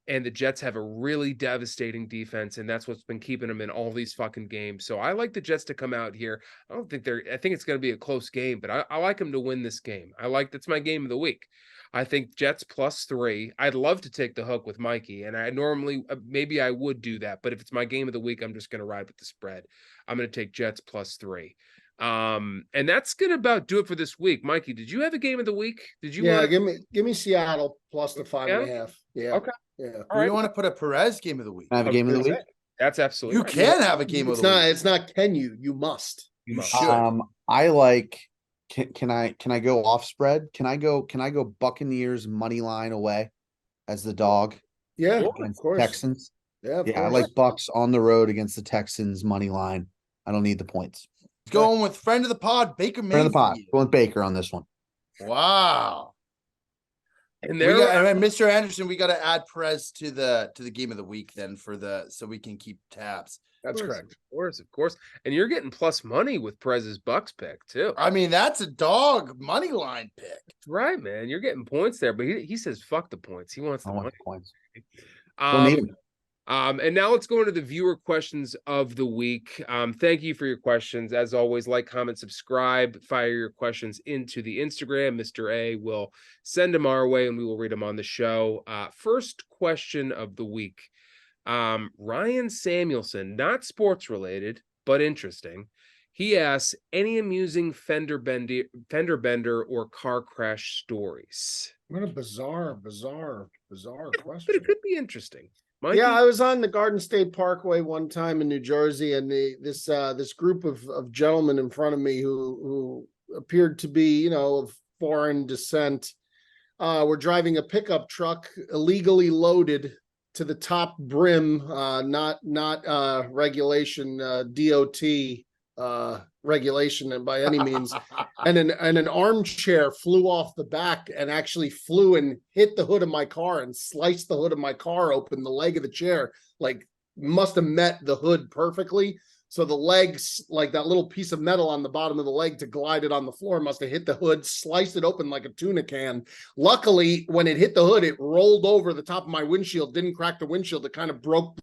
And the Jets have a really devastating defense, and that's what's been keeping them in all these fucking games. So I like the Jets to come out here. I think it's going to be a close game, but I like them to win this game. That's my game of the week. I think Jets +3. I'd love to take the hook with Mikey, and I normally, maybe I would do that, but if it's my game of the week, I'm just going to ride with the spread. I'm going to take Jets +3. And that's gonna about do it for this week. Mikey, did you have a game of the week? Did you? Yeah, give me Seattle plus the 5.5. Yeah. Okay. Yeah. All right. You want to put a Perez game of the week? I have a game of the week. That's absolutely. You can have a game of the week. It's not. Can you? You must. You should. I like. Can I go off spread? Can I go Buccaneers money line away as the dog? Yeah, of course. Texans. Yeah, I like Bucks on the road against the Texans money line. I don't need the points. Going with friend of the pod, Baker Mayfield. Friend of the pod. Going with Baker on this one. Wow. And Mr. Anderson, we got to add Perez to the game of the week then so we can keep tabs. That's correct. Of course. And you're getting plus money with Perez's Bucks pick too. I mean, that's a dog money line pick. That's right, man. You're getting points there, but he says fuck the points. He wants the money. Points. Don't need them. And now let's go into the viewer questions of the week. Thank you for your questions. As always, like, comment, subscribe, fire your questions into the Instagram. Mr. A will send them our way and we will read them on the show. First question of the week. Ryan Samuelson, not sports related, but interesting. He asks, any amusing fender bender or car crash stories? What a bizarre question. But it could be interesting. Mikey? Yeah, I was on the Garden State Parkway one time in New Jersey, and this group of gentlemen in front of me who appeared to be, of foreign descent, were driving a pickup truck illegally loaded to the top brim, not regulation, DOT regulation by any means, and an armchair flew off the back and actually flew and hit the hood of my car and sliced the hood of my car open. The leg of the chair must have met the hood perfectly, so the legs, like that little piece of metal on the bottom of the leg to glide it on the floor, must have hit the hood, sliced it open like a tuna can. Luckily, when it hit the hood, it rolled over the top of my windshield, didn't crack the windshield. It kind of broke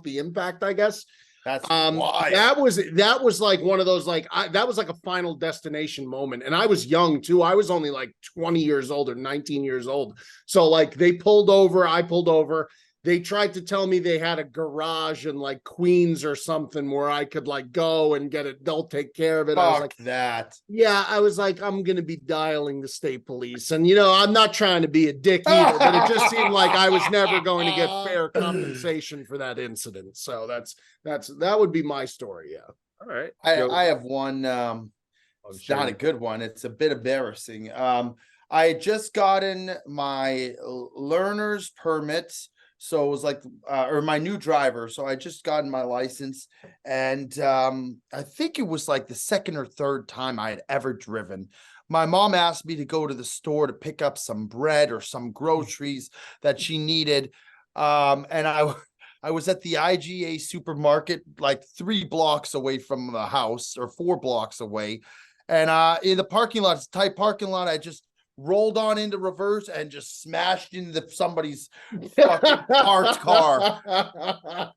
the impact, I guess. That's wild. That was like one of those, that was like a final destination moment. And I was young too. I was only like 20 years old or 19 years old. So like they pulled over, I pulled over. They tried to tell me they had a garage in like Queens or something where I could like go and get it. They'll take care of it. I was like, that. Yeah, I was like, I'm going to be dialing the state police. And, I'm not trying to be a dick either, but it just seemed like I was never going to get fair compensation for that incident. So that would be my story. Yeah. All right. I have one. It's not a good one. It's a bit embarrassing. I had just gotten my learner's permit. So it was like, or my new driver. So I just gotten my license, and I think it was like the second or third time I had ever driven. My mom asked me to go to the store to pick up some bread or some groceries that she needed. And I was at the IGA supermarket, like 3 blocks away from the house, or 4 blocks away. And in the parking lot, it's a tight parking lot. I just rolled on into reverse and just smashed into somebody's fucking parked car.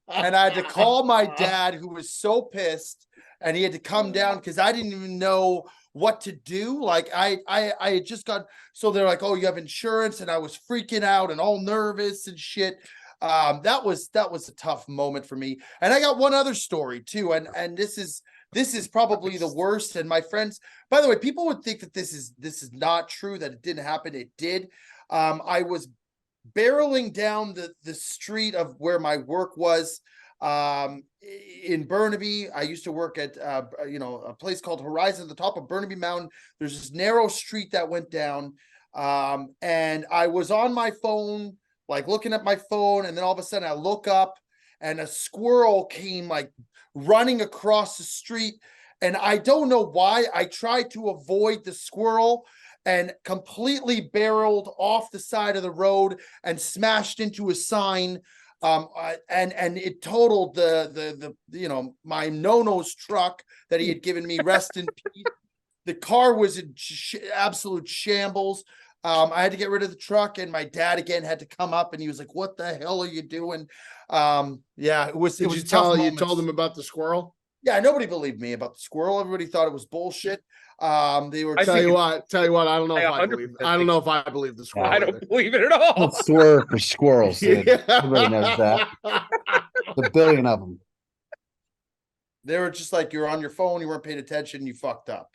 And I had to call my dad, who was so pissed, and he had to come down because I didn't even know what to do. Like I had just got, so they're like, oh, you have insurance, and I was freaking out and all nervous and shit. That was a tough moment for me. And I got one other story too, and this is probably the worst. And my friends, by the way, people would think that this is not true, that it didn't happen. It did. I was barreling down the street of where my work was, in Burnaby. I used to work at a place called Horizon at the top of Burnaby Mountain. There's this narrow street that went down, and I was on my phone, like looking at my phone, and then all of a sudden I look up, and a squirrel came like running across the street. And I don't know why I tried to avoid the squirrel and completely barreled off the side of the road and smashed into a sign. And it totaled the my no-no's truck that he had given me. Rest in peace. The car was in absolute shambles. I had to get rid of the truck, and my dad again had to come up, and he was like, "What the hell are you doing?" Yeah, it was. Did it was you a tough you moment. told him about the squirrel? Yeah, nobody believed me about the squirrel. Everybody thought it was bullshit. They were. Tell you what. I don't know if I 100% believe. I don't know if I believe the squirrel. I don't believe it at all. Don't swear for squirrels, dude. Everybody knows that. There's a billion of them. They were just like, you're on your phone, you weren't paying attention, you fucked up.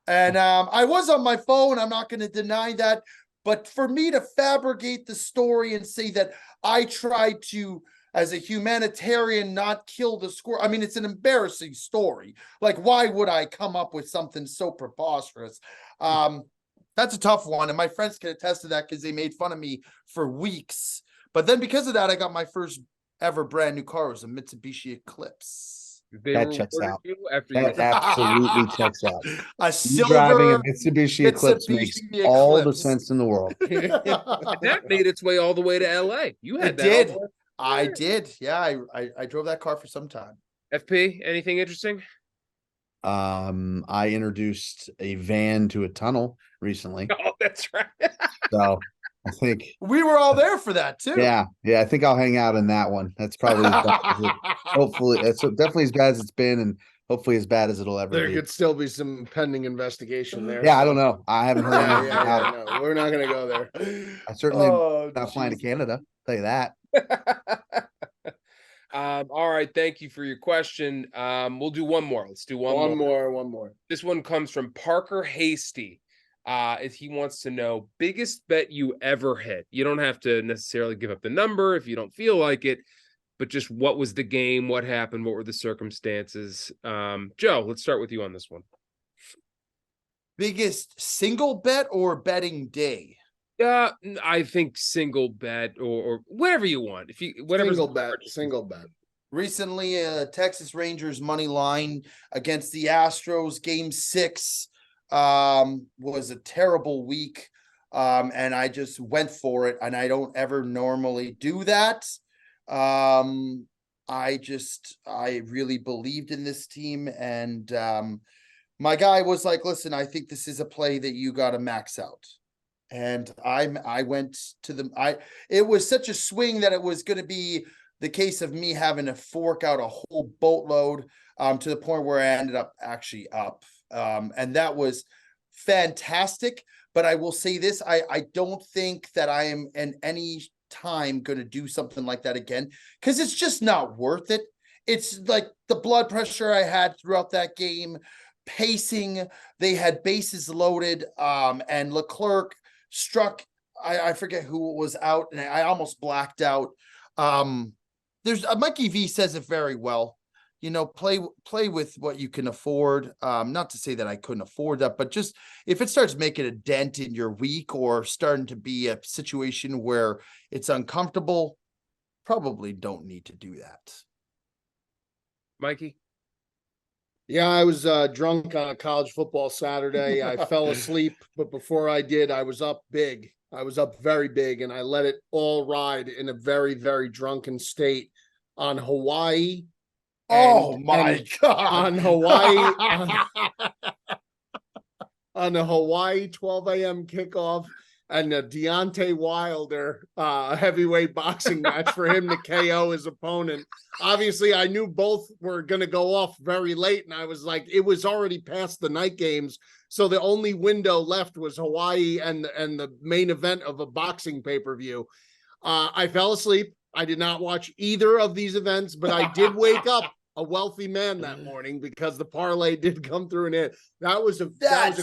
And I was on my phone. I'm not going to deny that. But for me to fabricate the story and say that I tried to, as a humanitarian, not kill the squirrel, I mean, it's an embarrassing story. Like, why would I come up with something so preposterous? That's a tough one. And my friends can attest to that because they made fun of me for weeks. But then because of that, I got my first ever brand new car. It was a Mitsubishi Eclipse. That checks out. That absolutely checks out. A silver driving a Mitsubishi Eclipse makes all the sense in the world. That made its way all the way to LA. You had it that. Did. I did. Yeah, I drove that car for some time. FP, anything interesting? I introduced a van to a tunnel recently. Oh, that's right. So I think we were all there for that too. Yeah. I think I'll hang out in that one. That's probably hopefully it's definitely as bad as it's been, and hopefully as bad as it'll ever be. There could still be some pending investigation there. Yeah, I don't know. I haven't heard anything about it. No, we're not going to go there. I certainly not flying to Canada. I'll tell you that. All right, thank you for your question. We'll do one more. Let's do one more. This one comes from Parker Hasty. If he wants to know, biggest bet you ever hit. You don't have to necessarily give up the number if you don't feel like it, but just what was the game, what happened, what were the circumstances? Joe, let's start with you on this one. Biggest single bet or betting day? I think single bet or whatever you want. If you whatever single bet. Recently, Texas Rangers money line against the Astros, Game 6, was a terrible week, and I just went for it. And I don't ever normally do that. I really believed in this team, and my guy was like, "Listen, I think this is a play that you got to max out." And I went to it was such a swing that it was going to be the case of me having to fork out a whole boatload to the point where I ended up actually up. And that was fantastic. But I will say this, I don't think that I am in any time going to do something like that again, because it's just not worth it. It's like the blood pressure I had throughout that game, pacing, they had bases loaded, and Leclerc struck, I forget who was out, and I almost blacked out. There's Mikey V says it very well. You know, play with what you can afford. Not to say that I couldn't afford that, but just if it starts making a dent in your week or starting to be a situation where it's uncomfortable, probably don't need to do that. Mikey? Yeah, I was drunk on a college football Saturday. I fell asleep, but before I did, I was up big. I was up very big, and I let it all ride in a very, very drunken state on Hawaii. Oh my God. On Hawaii, on a Hawaii 12 a.m. kickoff, and a Deontay Wilder heavyweight boxing match for him to KO his opponent. Obviously, I knew both were going to go off very late, and I was like, it was already past the night games, so the only window left was Hawaii and the main event of a boxing pay-per-view. I fell asleep. I did not watch either of these events, but I did wake up a wealthy man that morning because the parlay did come through and in. That was a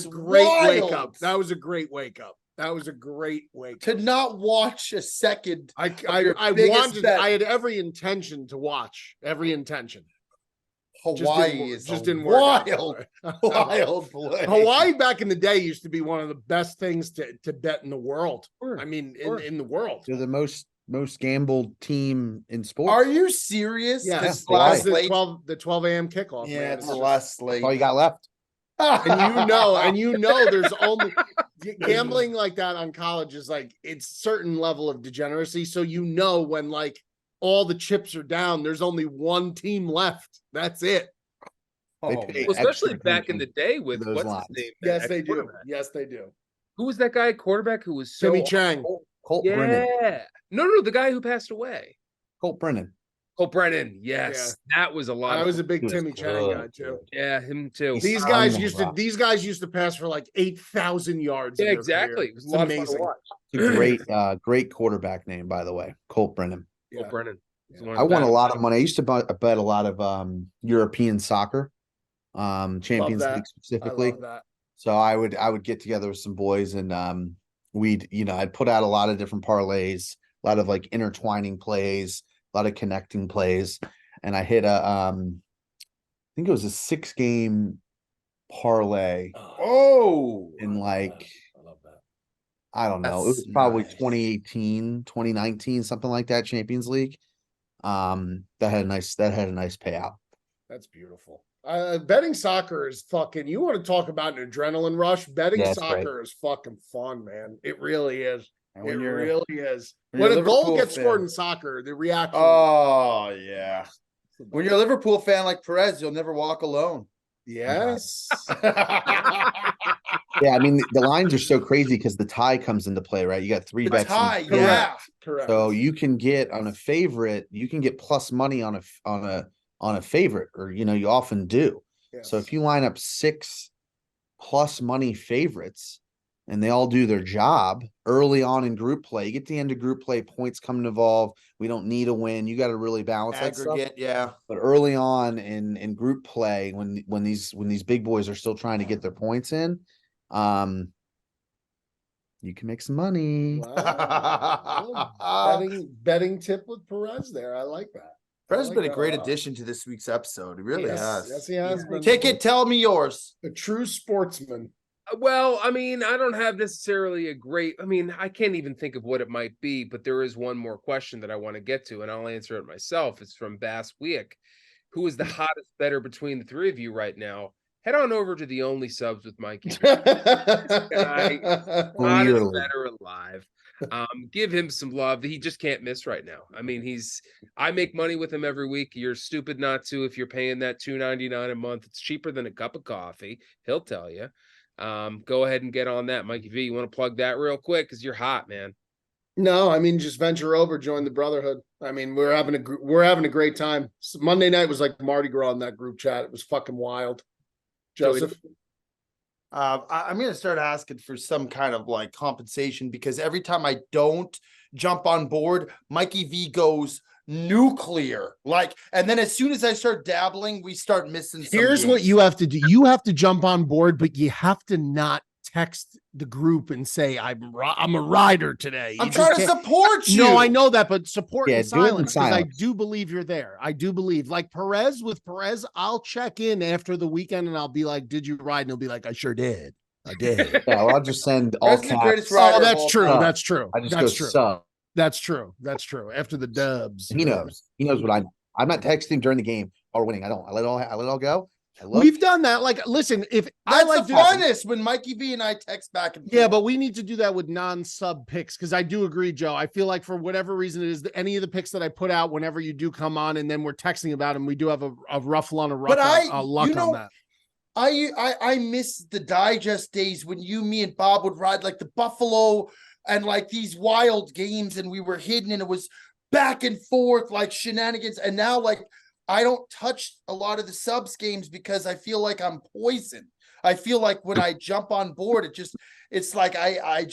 great wake up. That was a great wake up. That was a great wake up. To not watch a second. I wanted, I had every intention to watch, every intention. Hawaii just didn't work. Wild play. Hawaii back in the day used to be one of the best things to bet in the world. I mean, in the world. They're the most gambled team in sports. Are you serious? Yeah, the 12 a.m. kickoff. Yeah, man. it's the last slate. All you got left. And you know, there's only gambling like that on college is like it's certain level of degeneracy. So you know when like all the chips are down, there's only one team left. That's it. Well, especially back in the day with what's lines. his name? Yes, they do. Yes, they do. Who was that guy quarterback who was so Timmy Chang. Colt yeah. Brennan. No, the guy who passed away. Colt Brennan. Colt Brennan. Yes, that was a lot. I was a big Timmy Chang guy too. Yeah, him too. These guys used to pass for like 8,000 yards. Yeah, exactly. It was a lot of fun to watch. It's a great quarterback name, by the way, Colt Brennan. Colt Brennan. I won a lot of money. I used to bet a lot of European soccer, Champions League specifically. I love that. So I would get together with some boys and I'd put out a lot of different parlays, a lot of like intertwining plays, a lot of connecting plays, and I hit I think it was a 6-game parlay. Oh, in like I love that. I don't know. It was probably 2018, 2019, something like that, Champions League. That had a nice payout. That's beautiful. Betting soccer is fucking, you want to talk about an adrenaline rush? Betting soccer is fucking fun, man. It really is. It really is. When a goal gets scored in soccer, the reaction. Oh, yeah. When you're a Liverpool fan like Perez, you'll never walk alone. Yes. Yeah, I mean the lines are so crazy because the tie comes into play, right? You got 3 bets. Tie, yeah. Correct. So you can get on a favorite, you can get plus money on a favorite, or you often do. Yes. So if you line up 6 plus money favorites and they all do their job early on in group play, you get to the end of group play, points come to involve. We don't need a win. You got to really balance that stuff. Yeah. But early on in group play, when these big boys are still trying to get their points in, you can make some money. Wow. betting tip with Perez there. I like that. Perez has been a great addition to this week's episode. He really has. Yes, he has. Take it. Tell me yours. A true sportsman. Well, I mean, I don't have necessarily I can't even think of what it might be, but there is one more question that I want to get to, and I'll answer it myself. It's from Bass Week. Who is the hottest bettor between the three of you right now? Head on over to the Only Subs with Mikey. This guy, hottest bettor alive. Give him some love. He just can't miss right now. I mean, I make money with him every week. You're stupid not to if you're paying that $2.99 a month. It's cheaper than a cup of coffee. He'll tell you. Go ahead and get on that. Mikey V, you want to plug that real quick? Because you're hot, man. No, I mean, just venture over, join the brotherhood. I mean, we're having a great time. Monday night was like Mardi Gras in that group chat. It was fucking wild. Joseph? I'm going to start asking for some kind of like compensation, because every time I don't jump on board, Mikey V goes nuclear. Like, and then as soon as I start dabbling, we start missing some Here's what games. you have to do. You have to jump on board, but you have to not text the group and say, I'm a rider today. I'm trying to support you. No, I know that, but support in do it in silence, because I silence. do believe you're there. I do believe, like with Perez, I'll check in after the weekend and I'll be like, did you ride? And he'll be like, I sure did. I did. Yeah, well, I'll just send all Perez is the caps. greatest rider of that's all true. time. That's true. I just That's go true. sub. That's true. That's true. After the dubs. He knows. He knows what I'm not texting during the game or winning. I don't. I let it all go. We've done that. Like, listen, if That's I like the funnest when Mikey V and I text back and forth. Yeah, but we need to do that with non-sub picks, because I do agree, Joe. I feel like for whatever reason it is, any of the picks that I put out whenever you do come on and then we're texting about them, we do have a rough luck on that. I miss the digest days when me and Bob would ride like the Buffalo and like these wild games, and we were hidden and it was back and forth like shenanigans. And now like I don't touch a lot of the subs games because I feel like I'm poisoned. I feel like when I jump on board, it's like I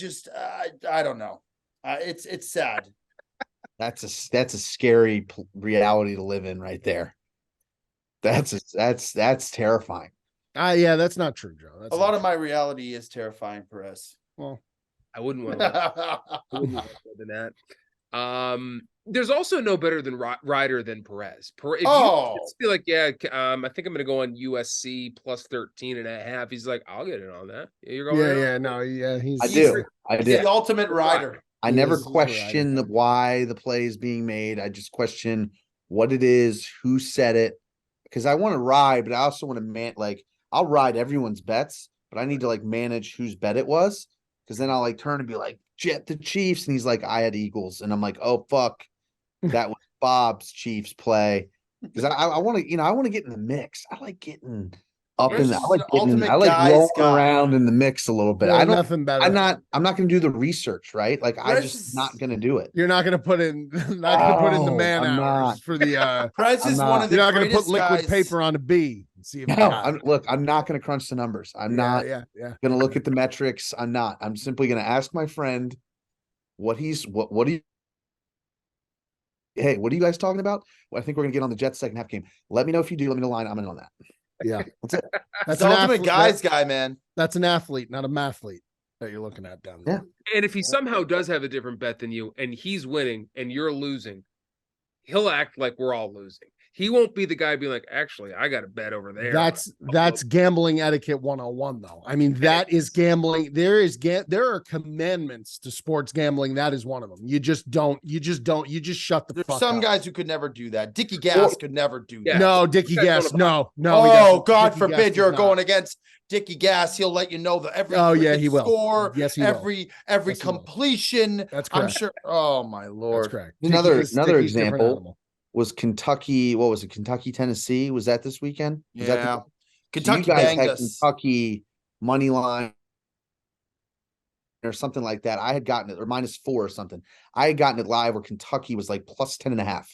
don't know. It's sad. That's a scary reality to live in right there. That's terrifying. Yeah, that's not true, Joe. That's a lot of my reality is terrifying, Perez. Well, I wouldn't want to than that. There's also no better than rider than Perez. If you just be like, I think I'm going to go on USC plus 13.5. He's like, I'll get in on that. You're going, He's I do. The ultimate rider. I never question why the play is being made. I just question what it is, who said it, because I want to ride, but I also want to I'll ride everyone's bets, but I need to like manage whose bet it was, because then I'll like turn and be like, Jet the Chiefs, and he's like, I had Eagles, and I'm like, oh fuck, that was Bob's Chiefs play, because I want to, I want to get in the mix. I like getting up in. I like rolling around in the mix a little bit. I don't. Nothing better. I'm not going to do the research, right? Like I'm just not going to do it. You're not going to put in. Not going to put in the man hours for the. Perez is one of the. You're not going to put liquid paper on a B. See if look, I'm not going to crunch the numbers. I'm not going to look at the metrics. I'm not. I'm simply going to ask my friend what do you. Hey, what are you guys talking about? Well, I think we're going to get on the Jets second half game. Let me know if you do. Let me know the line. I'm in on that. Yeah, that's it. That's the ultimate guy, man. That's an athlete, not a mathlete that you're looking at down there. Yeah. And if he somehow does have a different bet than you, and he's winning and you're losing, he'll act like we're all losing. He won't be the guy being like, actually, I got a bet over there. That's gambling etiquette 101, though. I mean, that is gambling. There are commandments to sports gambling. That is one of them. You just shut the fuck up. There's some guys who could never do that. Dickie Gas could never do that. No, Dickie Gas. No. Oh, God forbid you're going against Dickie Gas. He'll let you know that every he will. Score, yes, he every completion. That's correct. I'm sure. Oh my Lord. That's correct. Another example was Kentucky. What was it? Kentucky, Tennessee. Was that this weekend? Kentucky banged us. Kentucky money line or something like that. I had gotten it, or -4 or something. I had gotten it live where Kentucky was like plus 10.5.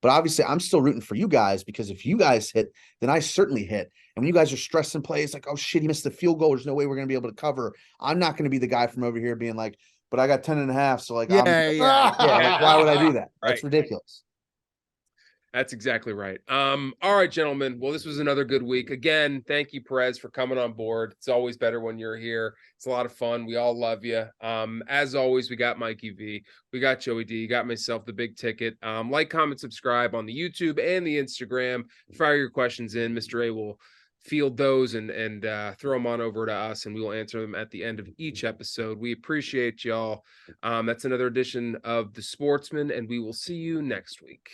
But obviously, I'm still rooting for you guys, because if you guys hit, then I certainly hit. And when you guys are stressing plays, like, oh shit, he missed the field goal. There's no way we're going to be able to cover. I'm not going to be the guy from over here being like, but I got 10.5. So like, like, why would I do that? Right. That's ridiculous. That's exactly right. All right, gentlemen. Well, this was another good week. Again, thank you, Perez, for coming on board. It's always better when you're here. It's a lot of fun. We all love you. As always, we got Mikey V. We got Joey D. You got myself, the big ticket. Like, comment, subscribe on the YouTube and the Instagram. Fire your questions in. Mr. A will field those and throw them on over to us, and we will answer them at the end of each episode. We appreciate y'all. That's another edition of The Sportsman, and we will see you next week.